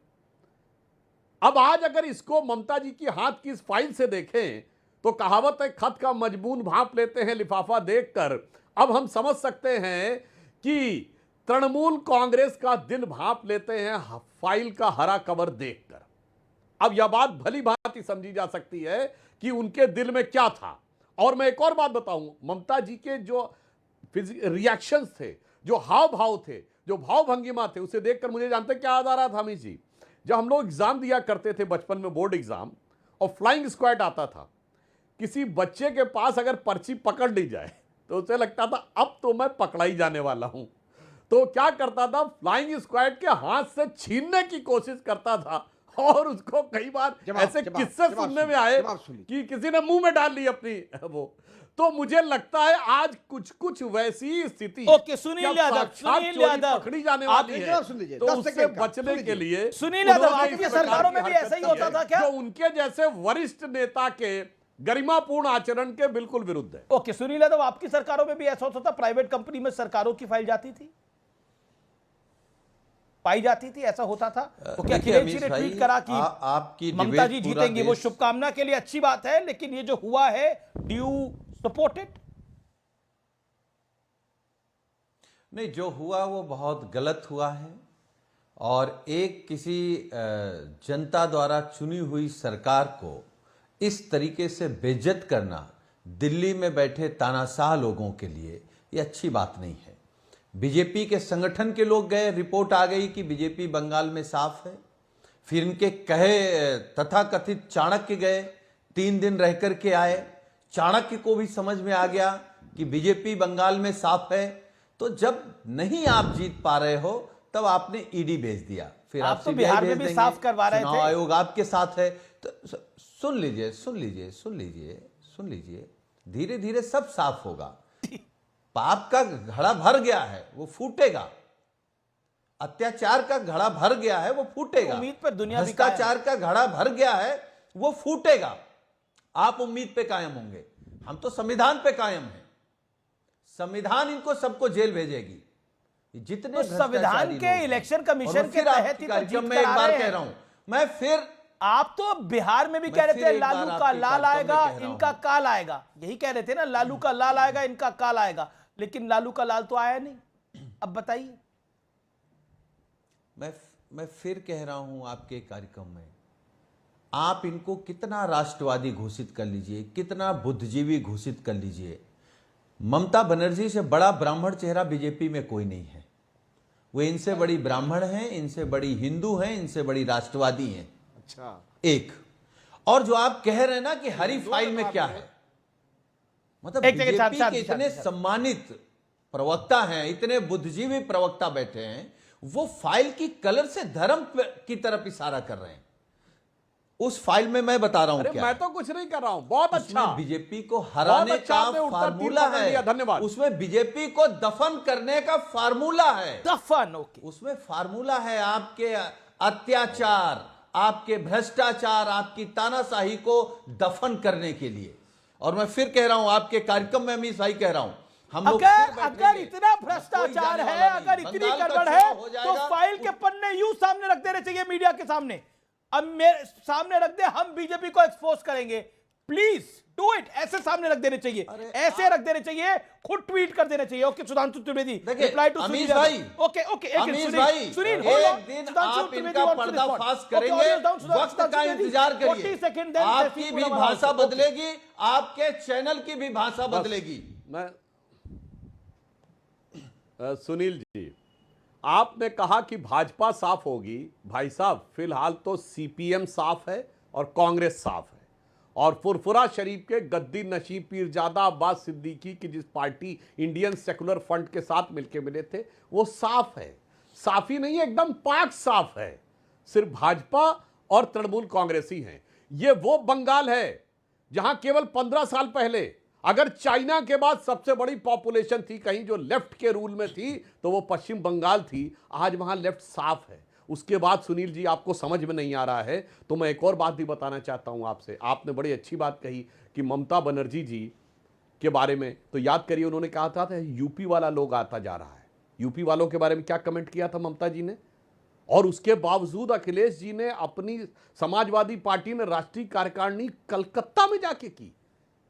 अब आज अगर इसको ममता जी की हाथ की इस फाइल से देखें तो कहावत है, खत का मजमून भांप लेते हैं लिफाफा देखकर। अब हम समझ सकते हैं कि तृणमूल कांग्रेस का दिल भांप लेते हैं फाइल का हरा कवर देखकर। अब यह बात भली भांति समझी जा सकती है कि उनके दिल में क्या था। और मैं एक और बात बताऊं, ममता जी के जो रिएक्शंस थे, जो हाव भाव थे, जो भाव भंगिमा थे, उसे देखकर मुझे जानते क्या याद आ रहा था अमीश जी? जब हम लोग एग्जाम दिया करते थे बचपन में, बोर्ड एग्जाम, और फ्लाइंग स्क्वाड आता था, किसी बच्चे के पास अगर पर्ची पकड़ ली जाए तो उसे लगता था अब तो मैं पकड़ा ही जाने वाला हूं, तो क्या करता था, फ्लाइंग स्क्वाड के हाथ से छीनने की कोशिश करता था और उसको कई बार ऐसे किस्से सुनने में आए कि किसी ने मुंह में डाल ली अपनी वो। तो मुझे लगता है आज कुछ कुछ वैसी स्थिति ओके, सुनील यादव पकड़ी जाने वाली है, तो उससे बचने के लिए सुनील यादव, आपकी सरकारों में भी ऐसा ही होता था क्या? जो उनके जैसे वरिष्ठ नेता के गरिमापूर्ण आचरण के बिल्कुल विरुद्ध है। ओके सुनील यादव, आपकी सरकारों में भी ऐसा होता था? प्राइवेट कंपनी में सरकारों की फाइल जाती थी, पाई जाती थी, ऐसा होता था? तो क्या अखिलेश जी ने ट्वीट करा कि आपकी ममता जी जीतेंगी, वो शुभकामना के लिए अच्छी बात है, लेकिन ये जो हुआ है, डू यू सपोर्ट इट? नहीं, जो हुआ वो बहुत गलत हुआ है, और एक किसी जनता द्वारा चुनी हुई सरकार को इस तरीके से बेइज्जत करना दिल्ली में बैठे तानाशाह लोगों के लिए ये अच्छी बात नहीं है। बीजेपी के संगठन के लोग गए, रिपोर्ट आ गई कि बीजेपी बंगाल में साफ है। फिर इनके कहे तथाकथित चाणक्य गए, 3 दिन रह कर के आए, चाणक्य को भी समझ में आ गया कि बीजेपी बंगाल में साफ है। तो जब नहीं आप जीत पा रहे हो तब आपने ईडी भेज दिया, फिर आप तो बिहार में भी साफ करवा रहे थे, चुनाव आयोग आपके साथ है। तो सुन लीजिए, धीरे धीरे सब साफ होगा। पाप का घड़ा भर गया है, वो फूटेगा। अत्याचार का घड़ा भर गया है, वो फूटेगा। उम्मीद पर दुनिया भ्रष्टाचार का घड़ा भर गया है, वो फूटेगा। आप उम्मीद पे कायम होंगे, हम तो संविधान पे कायम हैं। संविधान इनको सबको जेल भेजेगी। जितने तो संविधान के इलेक्शन कमीशन के तहत ही तो जीत मैं एक बार कह रहा हूं, मैं फिर आप तो बिहार में भी कह रहे थे लालू का लाल आएगा, इनका काल आएगा, यही कह रहे थे ना, लालू का लाल आएगा, इनका काल आएगा, लेकिन लालू का लाल तो आया नहीं। अब बताइए। मैं फिर कह रहा हूं आपके कार्यक्रम में, आप इनको कितना राष्ट्रवादी घोषित कर लीजिए, कितना बुद्धिजीवी घोषित कर लीजिए, ममता बनर्जी से बड़ा ब्राह्मण चेहरा बीजेपी में कोई नहीं है। वो इनसे बड़ी ब्राह्मण हैं, इनसे बड़ी हिंदू हैं, इनसे बड़ी राष्ट्रवादी हैं। अच्छा, एक और जो आप कह रहे हैं ना कि हरी फाइल में क्या है, मतलब बीजेपी के इतने सम्मानित प्रवक्ता हैं, इतने बुद्धिजीवी प्रवक्ता बैठे हैं, वो फाइल की कलर से धर्म की तरफ इशारा कर रहे हैं। उस फाइल में मैं बता रहा हूं क्या, मैं तो कुछ नहीं कर रहा हूं। बहुत अच्छा, बीजेपी को हराने का फार्मूला है। धन्यवाद। उसमें बीजेपी को दफन करने का फार्मूला है। दफन, ओके। उसमें फार्मूला है आपके अत्याचार, आपके भ्रष्टाचार, आपकी तानाशाही को दफन करने के लिए। और मैं फिर कह रहा हूं, आपके कार्यक्रम में अमित भाई कह रहा हूं, हम लोग अगर इतना भ्रष्टाचार है, अगर इतनी गड़बड़ है, तो फाइल के पन्ने यूं सामने रख देने चाहिए मीडिया के सामने। अब मेरे सामने रख दे, हम बीजेपी को एक्सपोज करेंगे, प्लीज डू इट। ऐसे सामने रख देने चाहिए, ऐसे रख देने चाहिए, खुद ट्वीट कर देने चाहिए। Okay Sudhanshu Trivedi, reply to Amish भाई। ओके अमीश भाई, सुनील, एक दिन आप इनका पर्दाफाश करेंगे, वक्त का इंतजार करिए। आपकी भी भाषा बदलेगी, आपके चैनल की भी भाषा बदलेगी। मैं सुनील जी, आपने कहा कि भाजपा साफ होगी। भाई साहब, फिलहाल तो सीपीएम साफ है और कांग्रेस साफ है, और फुरफुरा शरीफ के गद्दी नशीब पीरजादा अब्बास सिद्दीकी की जिस पार्टी इंडियन सेकुलर फ्रंट के साथ मिलके मिले थे, वो साफ है। साफी नहीं है, एकदम पाक साफ है। सिर्फ भाजपा और तृणमूल कांग्रेसी हैं। ये वो बंगाल है जहां केवल 15 साल पहले अगर चाइना के बाद सबसे बड़ी पॉपुलेशन थी कहीं जो लेफ्ट के रूल में थी, तो वो पश्चिम बंगाल थी। आज वहां लेफ्ट साफ है। उसके बाद सुनील जी, आपको समझ में नहीं आ रहा है तो मैं एक और बात भी बताना चाहता हूं आपसे। आपने बड़ी अच्छी बात कही कि ममता बनर्जी जी के बारे में, तो याद करिए उन्होंने कहा था यूपी वाला लोग आता जा रहा है। यूपी वालों के बारे में क्या कमेंट किया था ममता जी ने, और उसके बावजूद अखिलेश जी ने अपनी समाजवादी पार्टी ने राष्ट्रीय कार्यकारिणी कलकत्ता में जाके की।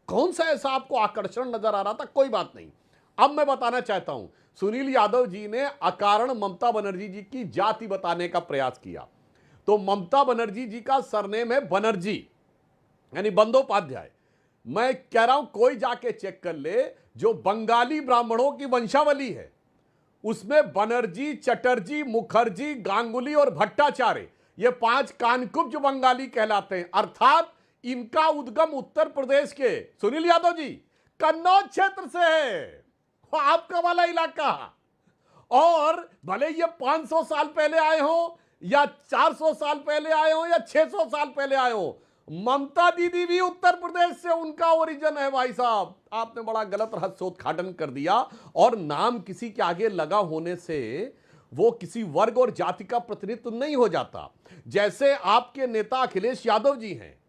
कौन सा ऐसा आपको आकर्षण नजर आ रहा था? कोई बात नहीं। अब मैं बताना चाहता हूं, सुनील यादव जी ने अकारण ममता बनर्जी जी की जाति बताने का प्रयास किया। तो ममता बनर्जी जी का सरनेम है बनर्जी, यानी बंदोपाध्याय। मैं कह रहा हूं कोई जाके चेक कर ले, जो बंगाली ब्राह्मणों की वंशावली है उसमें बनर्जी, चटर्जी, मुखर्जी, गांगुली और भट्टाचार्य, ये 5 कानकुब्ज बंगाली कहलाते हैं। अर्थात इनका उद्गम उत्तर प्रदेश के, सुनील यादव जी, कन्नौज क्षेत्र से है, आपका वाला इलाका। और भले ये 500 साल पहले आए हो या 400 साल पहले आए हो या 600 साल पहले आए हो, ममता दीदी भी उत्तर प्रदेश से उनका ओरिजिन है भाई साहब। आपने बड़ा गलत रहस्योद्घाटन कर दिया। और नाम किसी के आगे लगा होने से वो किसी वर्ग और जाति का प्रतिनिधित्व नहीं हो जाता। जैसे आपके नेता अखिलेश यादव जी हैं,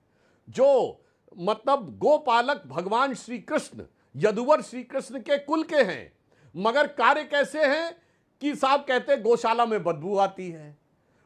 जो मतलब गोपालक भगवान श्री कृष्ण, यदुवर श्री कृष्ण के कुल के हैं, मगर कार्य कैसे हैं कि साहब कहते गौशाला में बदबू आती है।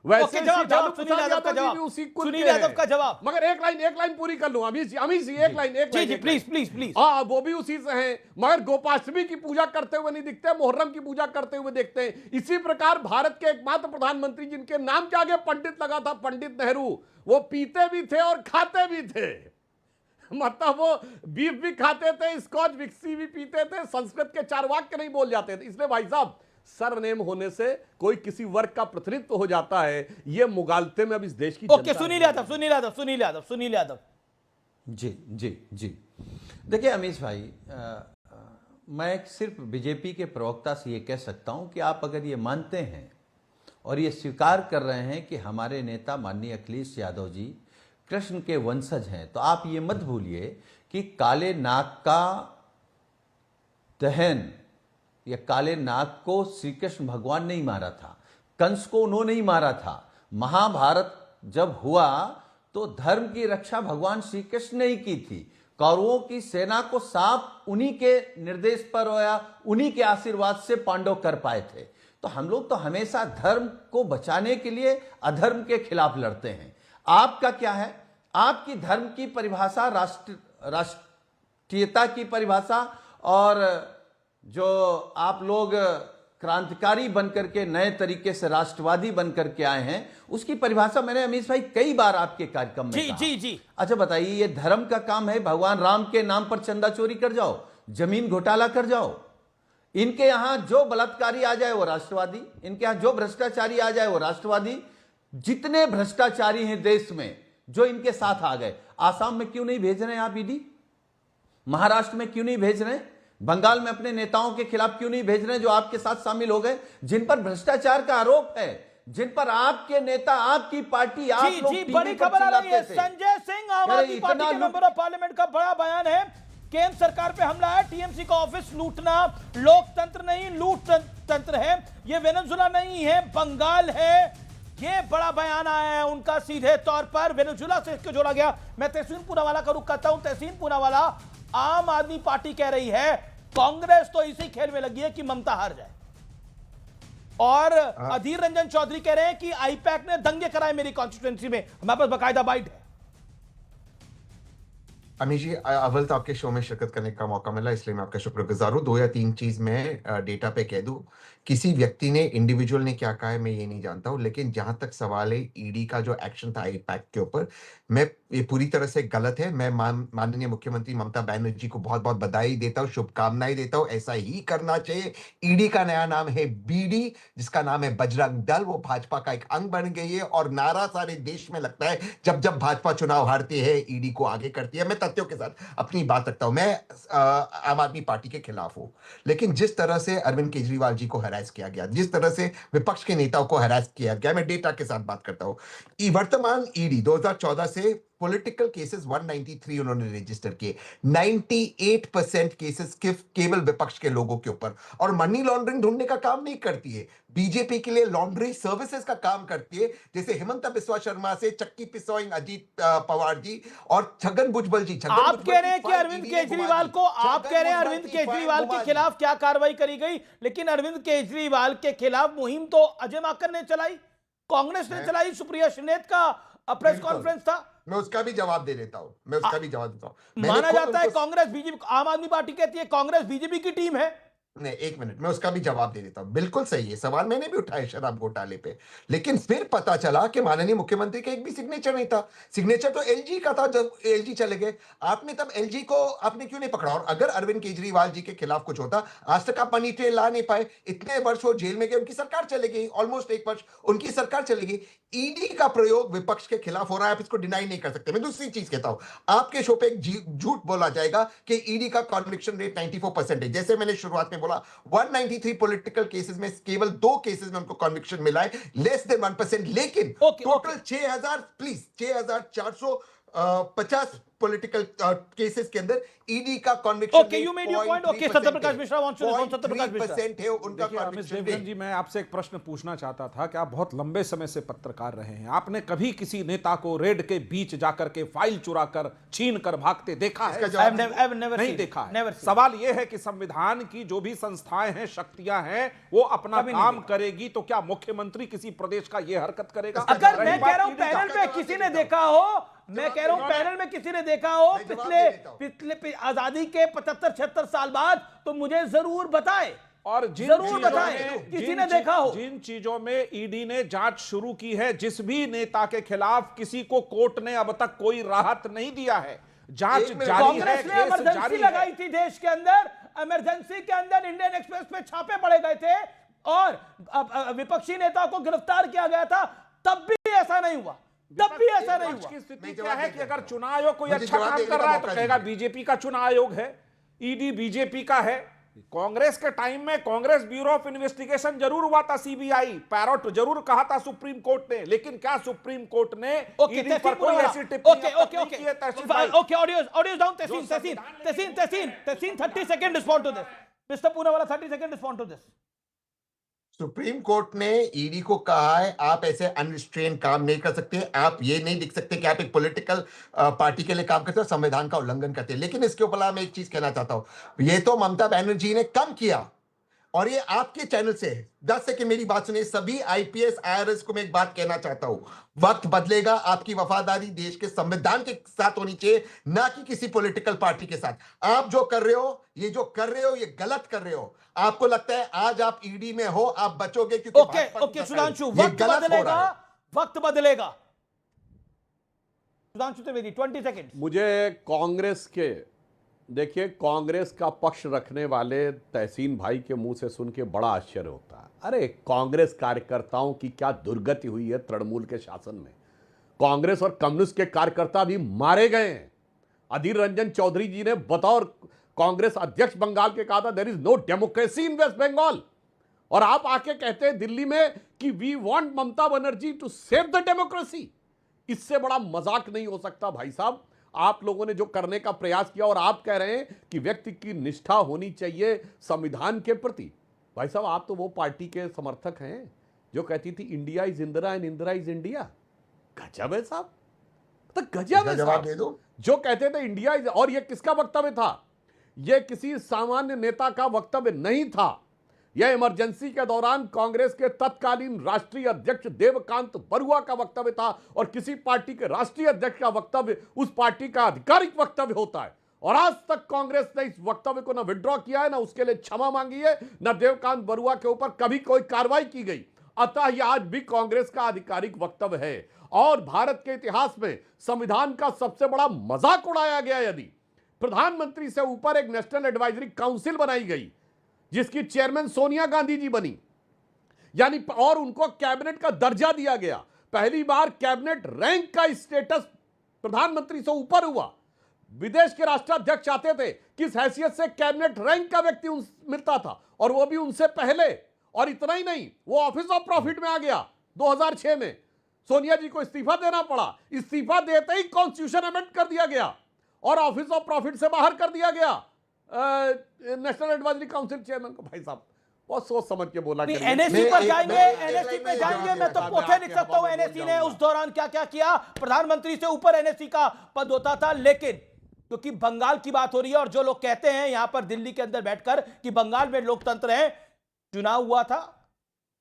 वैसे सुनील यादव का जवाब, मगर एक लाइन पूरी कर लूं अभी जी, एक लाइन प्लीज। हाँ, वो भी उसी से हैं, मगर गोपाष्टमी की पूजा करते हुए नहीं दिखते, मुहर्रम की पूजा करते हुए देखते हैं। इसी प्रकार भारत के एकमात्र प्रधानमंत्री जिनके नाम के आगे पंडित लगा था, पंडित नेहरू, वो पीते भी थे और खाते भी थे। मतलब वो बीफ भी खाते थे, स्कॉच विस्की भी पीते थे, संस्कृत के 4 वाक्य नहीं बोल जाते थे। इसलिए भाई साहब, सरनेम होने से कोई किसी वर्ग का प्रतिनिधित्व हो जाता है, ये मुगालते में अब इस देश की ओके, सुनील यादव। जी। देखिए अमीश भाई, मैं सिर्फ बीजेपी के प्रवक्ता से ये कह सकता हूं कि आप अगर ये मानते हैं और ये स्वीकार कर रहे हैं कि हमारे नेता माननीय अखिलेश यादव जी कृष्ण के वंशज हैं, तो आप ये मत भूलिए कि काले नाग का दहन या काले नाग को श्री कृष्ण भगवान ने ही मारा था, कंस को उन्होंने ही मारा था। महाभारत जब हुआ तो धर्म की रक्षा भगवान श्री कृष्ण ने ही की थी। कौरवों की सेना को साफ उन्हीं के निर्देश पर या उन्हीं के आशीर्वाद से पांडव कर पाए थे। तो हम लोग तो हमेशा धर्म को बचाने के लिए अधर्म के खिलाफ लड़ते हैं। आपका क्या है? आपकी धर्म की परिभाषा राष्ट्रीयता की परिभाषा, और जो आप लोग क्रांतिकारी बनकर के नए तरीके से राष्ट्रवादी बनकर के आए हैं, उसकी परिभाषा मैंने अमीश भाई कई बार आपके कार्यक्रम में कहा। जी। अच्छा बताइए, ये धर्म का काम है? भगवान राम के नाम पर चंदा चोरी कर जाओ, जमीन घोटाला कर जाओ, इनके यहां जो बलात्कारी आ जाए वो राष्ट्रवादी, इनके यहां जो भ्रष्टाचारी आ जाए वो राष्ट्रवादी। जितने भ्रष्टाचारी हैं देश में जो इनके साथ आ गए, आसाम में क्यों नहीं भेज रहे हैं आप ईडी? महाराष्ट्र में क्यों नहीं भेज रहे हैं? बंगाल में अपने नेताओं के खिलाफ क्यों नहीं भेज रहे हैं जो आपके साथ शामिल हो गए, जिन पर भ्रष्टाचार का आरोप है, जिन पर आपके नेता, आपकी पार्टी, आप लोग बड़ी खबर आ रही है। संजय सिंह, आम आदमी पार्टी के मेंबर ऑफ पार्लियामेंट का बड़ा बयान है। केंद्र सरकार पे हमला है, टीएमसी का ऑफिस लूटना लोकतंत्र नहीं लूट तंत्र है, ये वेनेजुला नहीं है बंगाल है। ये बड़ा बयान आया है उनका सीधे तौर पर, वेनेजुला से इसको जोड़ा गया। मैं तहसीन पूनावाला का रुख करता हूं। तहसीन पूनावाला, आम आदमी पार्टी कह रही है कांग्रेस तो इसी खेल में लगी है कि ममता हार जाए, और अधीर रंजन चौधरी कह रहे हैं कि आईपैक ने दंगे कराए मेरी कॉन्स्टिट्यूएंसी में। हमारे पास बकायदा बाइट है। अमीश जी, अव्वल तो आपके शो में शिरकत करने का मौका मिला, इसलिए मैं आपका शुक्रगुजार हूँ। 2 या 3 चीज मैं डेटा पे कह दूं। किसी व्यक्ति ने, इंडिविजुअल ने क्या कहा है मैं ये नहीं जानता हूँ, लेकिन जहां तक सवाल है ईडी का जो एक्शन था आईपैक के ऊपर, मैं ये पूरी तरह से गलत है। मैं माननीय मुख्यमंत्री ममता बनर्जी को बहुत बहुत बधाई देता हूँ, शुभकामनाएं देता हूँ। ऐसा ही करना चाहिए। ईडी का नया नाम है बीडी, जिसका नाम है बजरंग दल। वो भाजपा का एक अंग बन गई है और नारा सारे देश में लगता है जब जब भाजपा चुनाव हारती है ईडी को आगे करती है। मैं तथ्यों के साथ अपनी बात रखता हूं। मैं आम आदमी पार्टी के खिलाफ हूं, लेकिन जिस तरह से अरविंद केजरीवाल जी को हैरेस किया गया, जिस तरह से विपक्ष के नेताओं को हैरेस किया गया, मैं डेटा के साथ बात करता हूं। वर्तमान ईडी 2014 से पॉलिटिकल केसेस 193 उन्होंने रजिस्टर किए, 98% केसेस केवल विपक्ष के लोगों के ऊपर, और मनी लॉन्ड्रिंग ढूंढने का काम नहीं करती है। बीजेपी के लिए लॉन्ड्री सर्विसेज का काम करती है, जैसे हिमंता बिस्वा शर्मा से चक्की पिसोइंग अजीत पवार जी और छगन भुजबल जी। आप कह रहे हैं कि अरविंद केजरीवाल को, आप कह रहे हैं अरविंद केजरीवाल के खिलाफ क्या कार्रवाई करी गई, लेकिन अरविंद केजरीवाल के खिलाफ मुहिम तो अजय माकन ने चलाई, कांग्रेस ने चलाई, सुप्रिया श्रीनेत का प्रेस कॉन्फ्रेंस था। मैं उसका भी जवाब दे देता हूं, माना जाता है कांग्रेस बीजेपी, आम आदमी पार्टी कहती है कांग्रेस बीजेपी की टीम है। नहीं, एक मिनट, मैं उसका भी जवाब दे देता हूं। बिल्कुल सही है, सवाल मैंने भी उठाया शराब घोटाले पे, लेकिन फिर पता चला कि माननीय मुख्यमंत्री का एक भी सिग्नेचर नहीं था। सिग्नेचर तो एलजी का था। जब एलजी चले गए, आपने तब एलजी को आपने क्यों नहीं पकड़ा? और अगर अरविंद केजरीवाल जी के खिलाफ कुछ होता, आज तक आप मनी ट्रेल ला नहीं पाए। इतने वर्ष वो जेल में गए, उनकी सरकार चले गई, ऑलमोस्ट 1 वर्ष उनकी सरकार चली गई। ईडी का प्रयोग विपक्ष के खिलाफ हो रहा है, आप इसको डिनाई नहीं कर सकते। मैं दूसरी चीज कहता हूं, आपके शो पे एक झूठ बोला जाएगा कि ईडी का कन्विक्शन रेट 94% है। जैसे मैंने शुरुआत में बोला, 193 पॉलिटिकल केसेस में केवल 2 केसेस में उनको कन्विक्शन मिला है, लेस देन 1%। लेकिन टोटल 6,450 पॉलिटिकल केसेस के अंदर ईडी का conviction okay, you made your point. Okay, Satyaprakash Mishra wants to respond. Satyaprakash Mishra है उनका कन्विक्शन रेट। जी, मैं आपसे एक प्रश्न पूछना चाहता था कि आप बहुत लंबे समय से पत्रकार रहे हैं, आपने कभी किसी नेता को रेड के बीच जाकर के फाइल चुरा कर छीन कर भागते देखा है? नहीं देखा है। सवाल यह है कि संविधान की जो भी संस्थाएं हैं, शक्तियां हैं, वो अपना काम करेगी तो क्या मुख्यमंत्री किसी प्रदेश का यह हरकत करेगा? अगर मैं कह रहा हूं पैनल पे किसी ने देखा हो, मैं कह रहा हूं पैनल में किसी ने देखा हो पिछले आजादी के 75-76 साल बाद, तो मुझे जरूर बताए, और जरूर बताए किसी ने देखा हो। जिन चीजों में ईडी ने जांच शुरू की है, जिस भी नेता के खिलाफ किसी को कोर्ट ने अब तक कोई राहत नहीं दिया है, जांच जारी है। कांग्रेस ने इमरजेंसी लगाई थी देश के अंदर, इमरजेंसी के अंदर इंडियन एक्सप्रेस पे छापे पड़े गए थे और विपक्षी नेता को गिरफ्तार किया गया था, तब भी ऐसा नहीं हुआ, तब भी ऐसा नहीं हुआ। की स्थिति क्या है कि अगर चुनाव आयोग कोई अच्छा काम कर रहा है तो कहेगा बीजेपी का चुनाव आयोग है, ईडी बीजेपी का है। कांग्रेस के टाइम में कांग्रेस ब्यूरो ऑफ इन्वेस्टिगेशन जरूर हुआ था, सीबीआई पैरोट जरूर कहा था सुप्रीम कोर्ट ने, लेकिन क्या सुप्रीम कोर्ट ने ईडी पर कोई ऐसी टिप्पणी की है? Okay, audio down. Tehseen 30 second respond to this. Mister Poonawalla 30 second respond to this. Supreme Court ने ईडी को कहा है आप ऐसे अनरिस्ट्रेन काम नहीं कर सकते, आप ये नहीं दिख सकते कि आप एक पॉलिटिकल पार्टी के लिए काम करते हो, संविधान का उल्लंघन करते हैं। लेकिन इसके ऊपर मैं एक चीज कहना चाहता हूं, ये तो ममता बनर्जी ने कम किया और ये आपके चैनल से है। 10 सेकंड मेरी बात सुनिए। सभी आईपीएस आईआरएस को मैं एक बात कहना चाहता हूं, वक्त बदलेगा, आपकी वफादारी देश के संविधान के साथ होनी चाहिए, ना कि किसी पॉलिटिकल पार्टी के साथ। आप जो कर रहे हो, ये जो कर रहे हो, ये गलत कर रहे हो। आपको लगता है आज आप ईडी में हो, आप बचोगे क्योंकि ओके सुधांशु, वक्त बदलेगा, वक्त बदलेगा। सुधांशु त्रिवेदी 20 सेकंड। मुझे कांग्रेस के, देखिए कांग्रेस का पक्ष रखने वाले तहसीन भाई के मुंह से सुन के बड़ा आश्चर्य होता है। अरे कांग्रेस कार्यकर्ताओं की क्या दुर्गति हुई है तृणमूल के शासन में। कांग्रेस और कम्युनिस्ट के कार्यकर्ता भी मारे गए हैं। अधीर रंजन चौधरी जी ने बतौर कांग्रेस अध्यक्ष बंगाल के कहा था there is no democracy in West Bengal, और आप आके कहते हैं दिल्ली में कि we want Mamata Banerjee to save the democracy. इससे बड़ा मजाक नहीं हो सकता भाई साहब। आप लोगों ने जो करने का प्रयास किया और आप कह रहे हैं कि व्यक्ति की निष्ठा होनी चाहिए संविधान के प्रति। भाई साहब आप तो वो पार्टी के समर्थक हैं जो कहती थी India is Indira and Indira is India. गजब है साहब, तो गजब है जवाब दे दो। जो कहते थे इंडिया इज, और ये किसका वक्तव्य था? यह किसी सामान्य नेता का वक्तव्य नहीं था। यह इमरजेंसी के दौरान कांग्रेस के तत्कालीन राष्ट्रीय अध्यक्ष देवकांत बरुआ का वक्तव्य था, और किसी पार्टी के राष्ट्रीय अध्यक्ष का वक्तव्य उस पार्टी का आधिकारिक वक्तव्य होता है। और आज तक कांग्रेस ने इस वक्तव्य को न विड्रॉ किया है, न उसके लिए क्षमा मांगी है, न देवकांत बरुआ के ऊपर कभी कोई कार्रवाई की गई। अतः यह आज भी कांग्रेस का आधिकारिक वक्तव्य है। और भारत के इतिहास में संविधान का सबसे बड़ा मजाक उड़ाया गया यदि प्रधानमंत्री से ऊपर एक नेशनल एडवाइजरी काउंसिल बनाई गई जिसकी चेयरमैन सोनिया गांधी जी बनी, यानी और उनको कैबिनेट का दर्जा दिया गया। पहली बार कैबिनेट रैंक का स्टेटस प्रधानमंत्री से ऊपर हुआ। विदेश के राष्ट्राध्यक्ष चाहते थे किस हैसियत से कैबिनेट रैंक का व्यक्ति मिलता था, और वो भी उनसे पहले। और इतना ही नहीं, वो ऑफिस ऑफ प्रॉफिट में आ गया 2006 में। सोनिया जी को इस्तीफा देना पड़ा। इस्तीफा देते ही कॉन्स्टिट्यूशन अमेंड कर दिया गया और ऑफिस ऑफ प्रॉफिट से बाहर कर दिया गया नेशनल एडवाइजरी काउंसिल चेयरमैन को। भाई साहब बहुत सोच समझ के बोला। एनएससी पर जाएंगे, एनएससी पे जाएंगे। मैं तो पोथे लिख सकता हूं एनएससी ने उस दौरान क्या क्या किया। प्रधानमंत्री से ऊपर एनएससी का पद होता था। लेकिन क्योंकि बंगाल की बात हो रही है और जो लोग कहते हैं यहां पर दिल्ली के अंदर बैठकर कि बंगाल में लोकतंत्र है, चुनाव हुआ था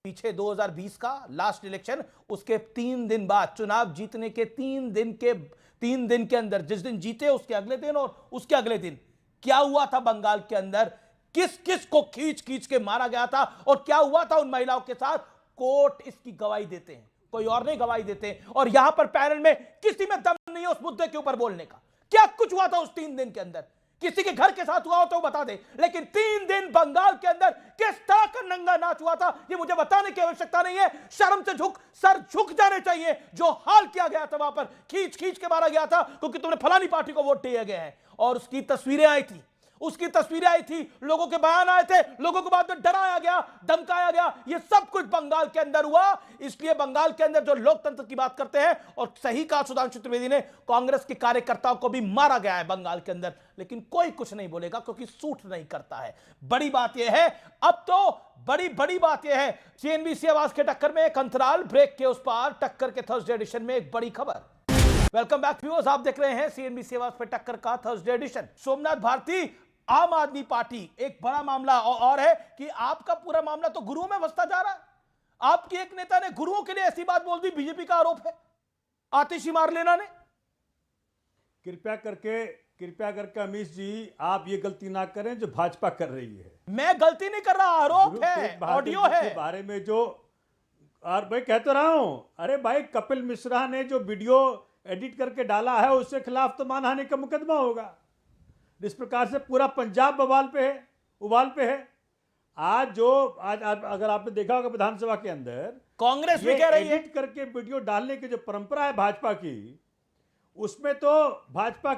पीछे 2020 का लास्ट इलेक्शन, उसके 3 दिन बाद चुनाव जीतने के 3 दिन के अंदर, जिस दिन जीते उसके अगले दिन और उसके अगले दिन क्या हुआ था बंगाल के अंदर, किस किस को खींच खींच के मारा गया था और क्या हुआ था उन महिलाओं के साथ। कोर्ट इसकी गवाही देते हैं, कोई और नहीं गवाही देते। और यहां पर पैनल में किसी में दम नहीं है उस मुद्दे के ऊपर बोलने का। क्या कुछ हुआ था उस 3 दिन के अंदर, किसी के घर के साथ हुआ हो तो बता दे, लेकिन 3 दिन बंगाल के अंदर किस तरह का नंगा नाच हुआ था ये मुझे बताने की आवश्यकता नहीं है। शर्म से सर झुक जाने चाहिए। जो हाल किया गया था वहां पर खींच खींच के मारा गया था क्योंकि तुमने फलानी पार्टी को वोट दिया गया है, और उसकी तस्वीरें आई थी, लोगों के बयान आए थे, लोगों को बाद में डराया गया, धमकाया गया। ये सब कुछ बंगाल के अंदर हुआ। इसलिए बंगाल के अंदर जो लोकतंत्र की बात करते हैं, और सही कहा सुधांशु त्रिवेदी ने, कांग्रेस के कार्यकर्ताओं को भी मारा गया है बंगाल के अंदर, लेकिन कोई कुछ नहीं बोलेगा क्योंकि सूट नहीं करता है। बड़ी बात यह है, अब तो बड़ी बात यह है, सीएनबीसी आवाज के टक्कर में एक अंतराल, ब्रेक के उस पार, टक्कर के थर्सडे एडिशन में एक बड़ी खबर। वेलकम बैक व्यूअर्स, आप देख रहे हैं सीएनबीसी आवाज पे टक्कर का थर्सडे एडिशन। सोमनाथ भारती, आम आदमी पार्टी, एक बड़ा मामला और है कि आपका पूरा मामला तो गुरुओं में फंसता जा रहा है। आपके एक नेता ने गुरुओं के लिए ऐसी बात बोल दी, बीजेपी का आरोप है, आतिशी मार लेना ने। कृपया करके अमीश जी, आप ये गलती ना करें जो भाजपा कर रही है। मैं गलती नहीं कर रहा, आरोप है, ऑडियो है बारे में जो, और मैं कह तो रहा हूं, अरे भाई कपिल मिश्रा ने जो वीडियो एडिट करके डाला है उसके खिलाफ तो मानहानि का मुकदमा होगा। इस प्रकार से पूरा पंजाब उबाल पे है। आज अगर आपने देखा होगा विधानसभा के अंदर कांग्रेस भी कह रही है, एडिट करके वीडियो डालने की जो परंपरा है भाजपा की, उसमें तो भाजपा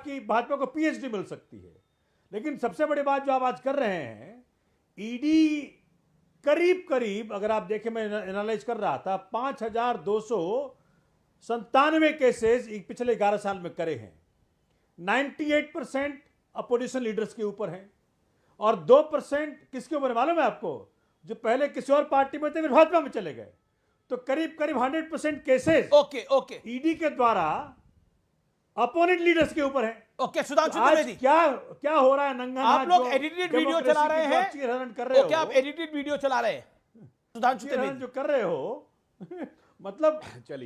को पीएचडी मिल सकती है। लेकिन सबसे बड़ी बात जो आप आज कर रहे हैं, ईडी करीब अगर आप देखें, मैं एनालाइज कर रहा था, 5297 केसेस पिछले 11 साल में करे हैं। 98% अपोजिशन लीडर्स के ऊपर हैं, और 2% किसके ऊपर मालूम है आपको? जो पहले किसी और पार्टी में थे फिर भाजपा में चले गए। तो करीब 100% केसेस ओके ईडी के द्वारा अपोनेंट लीडर्स के ऊपर है। ओके सुधांशु आज त्रिवेदी, क्या हो रहा है? नंगा आप लोग एडिटेड वीडियो चला रहे हैं, कर रहे हो, क्या आप एडिटेड वीडियो चला रहे हैं? सुधांशु त्रिवेदी जो कर रहे हो मतलब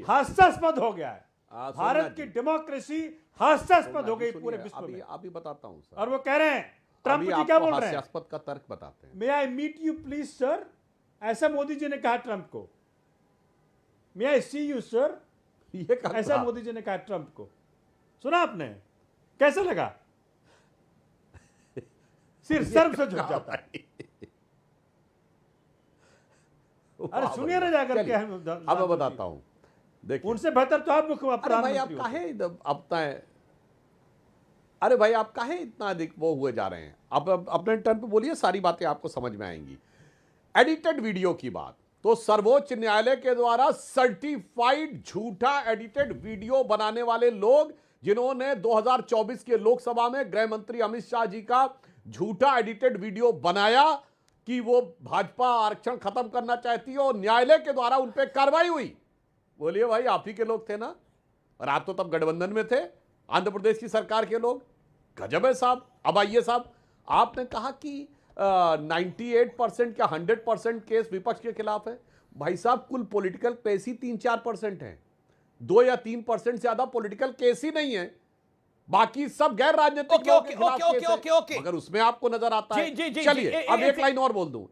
हास्यास्पद हो गया है। भारत की डेमोक्रेसी हास्यास्पद हो गई पूरे विश्व में। अभी बताता हूं सर। और वो कह रहे हैं, ट्रंप जी क्या बोल रहे हैं? हास्यास्पद का तर्क बताते हैं। May I meet you please sir, ऐसा मोदी जी ने कहा ट्रंप को। मे आई सी यू सर, ये ऐसा मोदी जी ने कहा ट्रंप को। सुना आपने? कैसा लगा? सिर सर्व से झुक जाता है। अरे सुनिए ना जाकर के, अब मैं बताता हूं। देखिए, उनसे बेहतर तो आप भाई आप काहे अरे भाई आप काहे इतना अधिक वो हुए जा रहे हैं? आप अपने टर्न पे बोलिए, सारी बातें आपको समझ में आएंगी। एडिटेड वीडियो की बात, तो सर्वोच्च न्यायालय के द्वारा सर्टिफाइड झूठा एडिटेड वीडियो बनाने वाले लोग, जिन्होंने 2024 के लोकसभा में गृह मंत्री अमित शाह जी का झूठा एडिटेड वीडियो बनाया कि वो भाजपा आरक्षण खत्म करना चाहती है, और न्यायालय के द्वारा उन पर कार्रवाई हुई। बोलिए भाई, आप ही के लोग थे ना, और आप तो तब गठबंधन में थे, आंध्र प्रदेश की सरकार के लोग। गजब है साहब। अब आइए साहब, आपने कहा कि 98% क्या 100% केस विपक्ष के खिलाफ है। भाई साहब, कुल पॉलिटिकल केस ही 3-4% है, 2 या 3% से ज्यादा पॉलिटिकल केस ही नहीं है। बाकी सब गैर राजनीतिक लोगों के खिलाफ केस है, मगर उसमें आपको नजर आता है। चलिए अब एक लाइन और बोल दूं,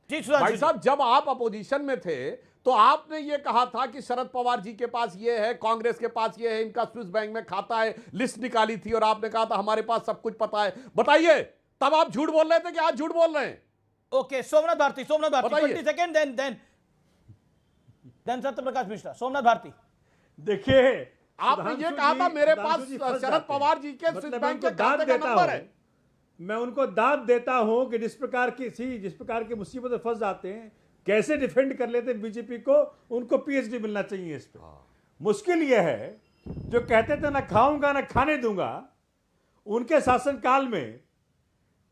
भाई साहब, जब आप अपोजिशन में थे तो आपने ये कहा था कि शरद पवार जी के पास ये है, कांग्रेस के पास ये है, इनका स्विस बैंक में खाता है, लिस्ट निकाली थी, और आपने कहा था हमारे पास सब कुछ पता है। बताइए, तब आप झूठ बोल रहे थे कि आज झूठ बोल रहे हैं? Okay, Somnath Bharti 20 second, then Satyaprakash Mishra. Somnath Bharti, देखिए, आपने ये कहा था मेरे पास शरद पवार जी के स्विस बैंक के खाते का नंबर है। मैं उनको दाद देता हूं कि जिस प्रकार की मुसीबत में फंस जाते हैं, कैसे डिफेंड कर लेते हैं बीजेपी को, उनको पीएचडी मिलना चाहिए इस पे। मुश्किल यह है, जो कहते थे ना खाऊंगा ना खाने दूंगा, उनके शासनकाल में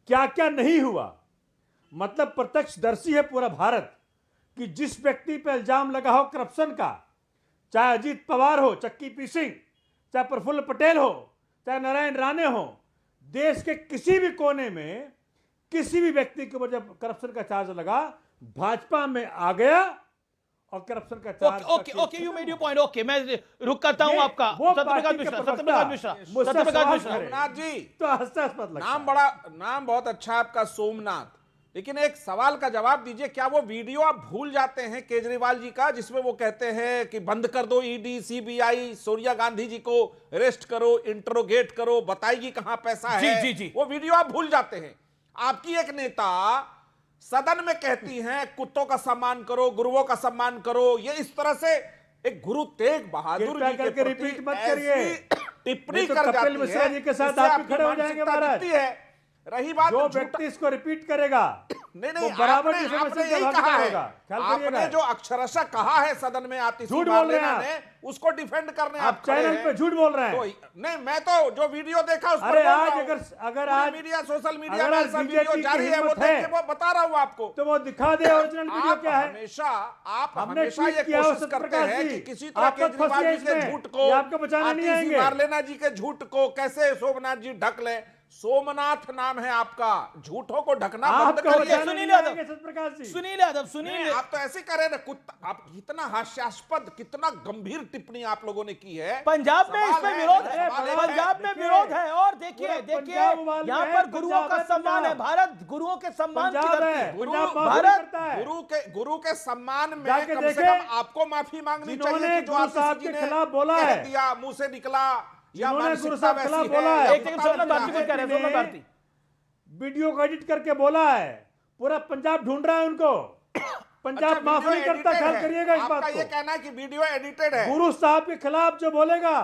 क्या क्या नहीं हुआ। मतलब प्रत्यक्षदर्शी है पूरा भारत कि जिस व्यक्ति पर इल्जाम लगा हो करप्शन का, चाहे अजीत पवार हो, चक्की पी सिंह, चाहे प्रफुल्ल पटेल हो, चाहे नारायण राणे हो, देश के किसी भी कोने में किसी भी व्यक्ति के ऊपर जब करप्शन का चार्ज लगा, भाजपा में आ गया और करप्शन का charge. Okay, you made your point. Okay, मैं रुक करता हूं आपका। सत्यप्रकाश मिश्रा सोमनाथ जी, तो हास्यास्पद लगता है। नाम बहुत अच्छा आपका, सोमनाथ। लेकिन एक सवाल का जवाब दीजिए, क्या वो वीडियो आप भूल जाते हैं केजरीवाल जी का, जिसमें वो कहते हैं कि बंद कर दो ईडी सीबीआई, सोनिया गांधी जी को अरेस्ट करो, इंटरोगेट करो, बताइए कहां पैसा है। जी। वो वीडियो आप भूल जाते हैं। आपकी एक नेता सदन में कहती हैं कुत्तों का सम्मान करो, गुरुओं का सम्मान करो। ये इस तरह से एक गुरु तेग बहादुर जी के प्रति रिपीट मत करिए, टिप्पणी तो कर कपिल जाती मिश्रा है, जी के साथ इससे आप भी आपकी खड़े हो जाएंगे मानसिकता महाराज। दिखती है। रही बात जो झूठा- व्यक्ति इसको रिपीट करेगा नहीं वो बराबर की आपने समस्या यही का कहा भागीदार है। होगा। ख्याल करिएगा। आपने जो अक्षरशः कहा है सदन में आतिशी झूठ बोल रहे हैं मार्लेना ने, उसको डिफेंड करने आप चैनल पे झूठ बोल रहे हैं। नहीं, मैं तो जो वीडियो देखा उस पर अरे बोल रहा आज हूं। अगर आज मीडिया, सोशल मीडिया अगर में आज ऐसा बीजेपी वीडियो की जारी है, वो हिम्मत देख है, के वो बता रहा हूं आपको। तो वो दिखा दे ओरिजिनल वीडियो आप क्या है। आप हमने हमेशा ट्वीट ये किया कोशिश सत्य करते प्रकाश हैं जी। कि किसी तरह आप तो केजरीवाल फंसिए जी के इसमें। झूठ को, ये आपको बचाने नहीं आतिशी आएंगे। मार्लेना जी के झूठ को कैसे सोमनाथ जी ढक ले। सोमनाथ नाम है आपका, झूठों को ढकना बंद आपको करिए। बचाने सुनील नहीं यादव, आएंगे सत्यप्रकाश जी। सुनील यादव, सुनील नहीं, आप तो ऐसे करें ना कुत्ता। आप कितना हास्यास्पद, कितना गंभीर टिप्पणी आप लोगों ने की है। पंजाब में सवाल इसमें है, विरोध मेरा है, सवाल एक पंजाब में देखिए, विरोध है। और देखिए पूरा देखिए पंजाब उबाल में यहाँ है, पर गुरुओं का पंजाब है, सम्मान है। पंजाब। भारत गुरुओं के सम्मान की पंजाब धरती है, है। पंजाब माफी भारत करता है। गुरु के सम्मान में जाके कम से देखें, कम आपको माफी मांगनी जिन्होंने चाहिए कि जो गुरु आतिशी साहब जी के ने खिलाफ बोला कह है, दिया, मुंह से निकला, या जिन्होंने गुरु मानसिकता साहब के खिलाफ वैसी बोला है। एक सेकंड, सोमनाथ भारती को कह रहे हैं, सोमनाथ भारती। वीडियो को एडिट करके बोला है, पूरा पंजाब ढूंढ रहा है उनको। पंजाब अच्छा, माफ वीडियो नहीं करता, एडिटेड ख्याल है। करिएगा इस आपका बात ये को। कहना है कि वीडियो एडिटेड है। गुरु साहब के खिलाफ जो बोलेगा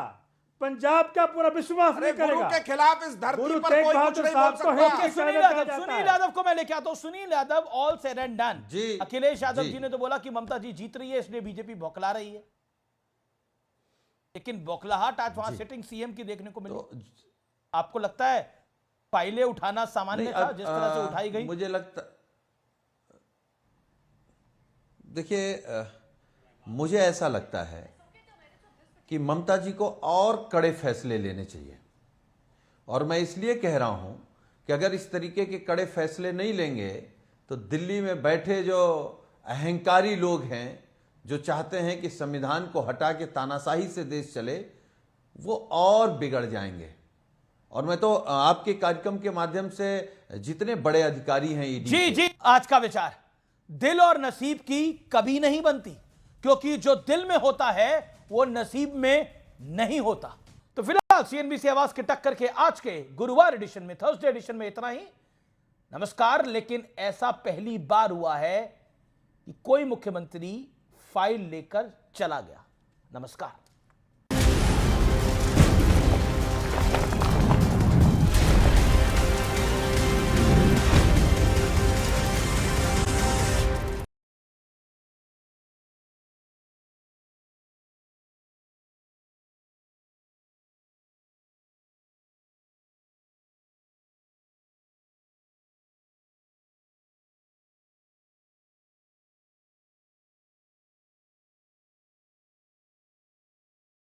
पंजाब का पूरा विश्वास अरे नहीं गुरु करेगा। के खिलाफ इस धरती गुरु पर तेग कोई कुछ बहादुर नहीं साहब बोल को सकता। है कि सुनील यादव को मैं लेके आता हूं। Sunil Yadav, all said and done, ji, Akhilesh Yadav ji. Ji ने तो बोला कि ममता जी जीत रही है, इसलिए बीजेपी बौखला रही है। लेकिन बौखलाहट आज वहां सिटिंग सीएम की देखने को मिली। आपको लगता है फाइलें उठाना सामान्य था जिस तरह से उठाई गई? मुझे लगता, देखिए मुझे ऐसा लगता है कि ममता जी को और कड़े फैसले लेने चाहिए। और मैं इसलिए कह रहा हूं कि अगर इस तरीके के कड़े फैसले नहीं लेंगे तो दिल्ली में बैठे जो अहंकारी लोग हैं, जो चाहते हैं कि संविधान को हटा के तानाशाही से देश चले, वो और बिगड़ जाएंगे। और मैं तो आपके कार्यक्रम के माध्यम से जितने बड़े अधिकारी हैं ईडी जी जी, आज का विचार, दिल और नसीब की कभी नहीं बनती, क्योंकि जो दिल में होता है वो नसीब में नहीं होता। तो फिलहाल सीएनबीसी आवाज के टक्कर के आज के गुरुवार एडिशन में, थर्सडे एडिशन में इतना ही। नमस्कार। लेकिन ऐसा पहली बार हुआ है कि कोई मुख्यमंत्री फाइल लेकर चला गया। नमस्कार।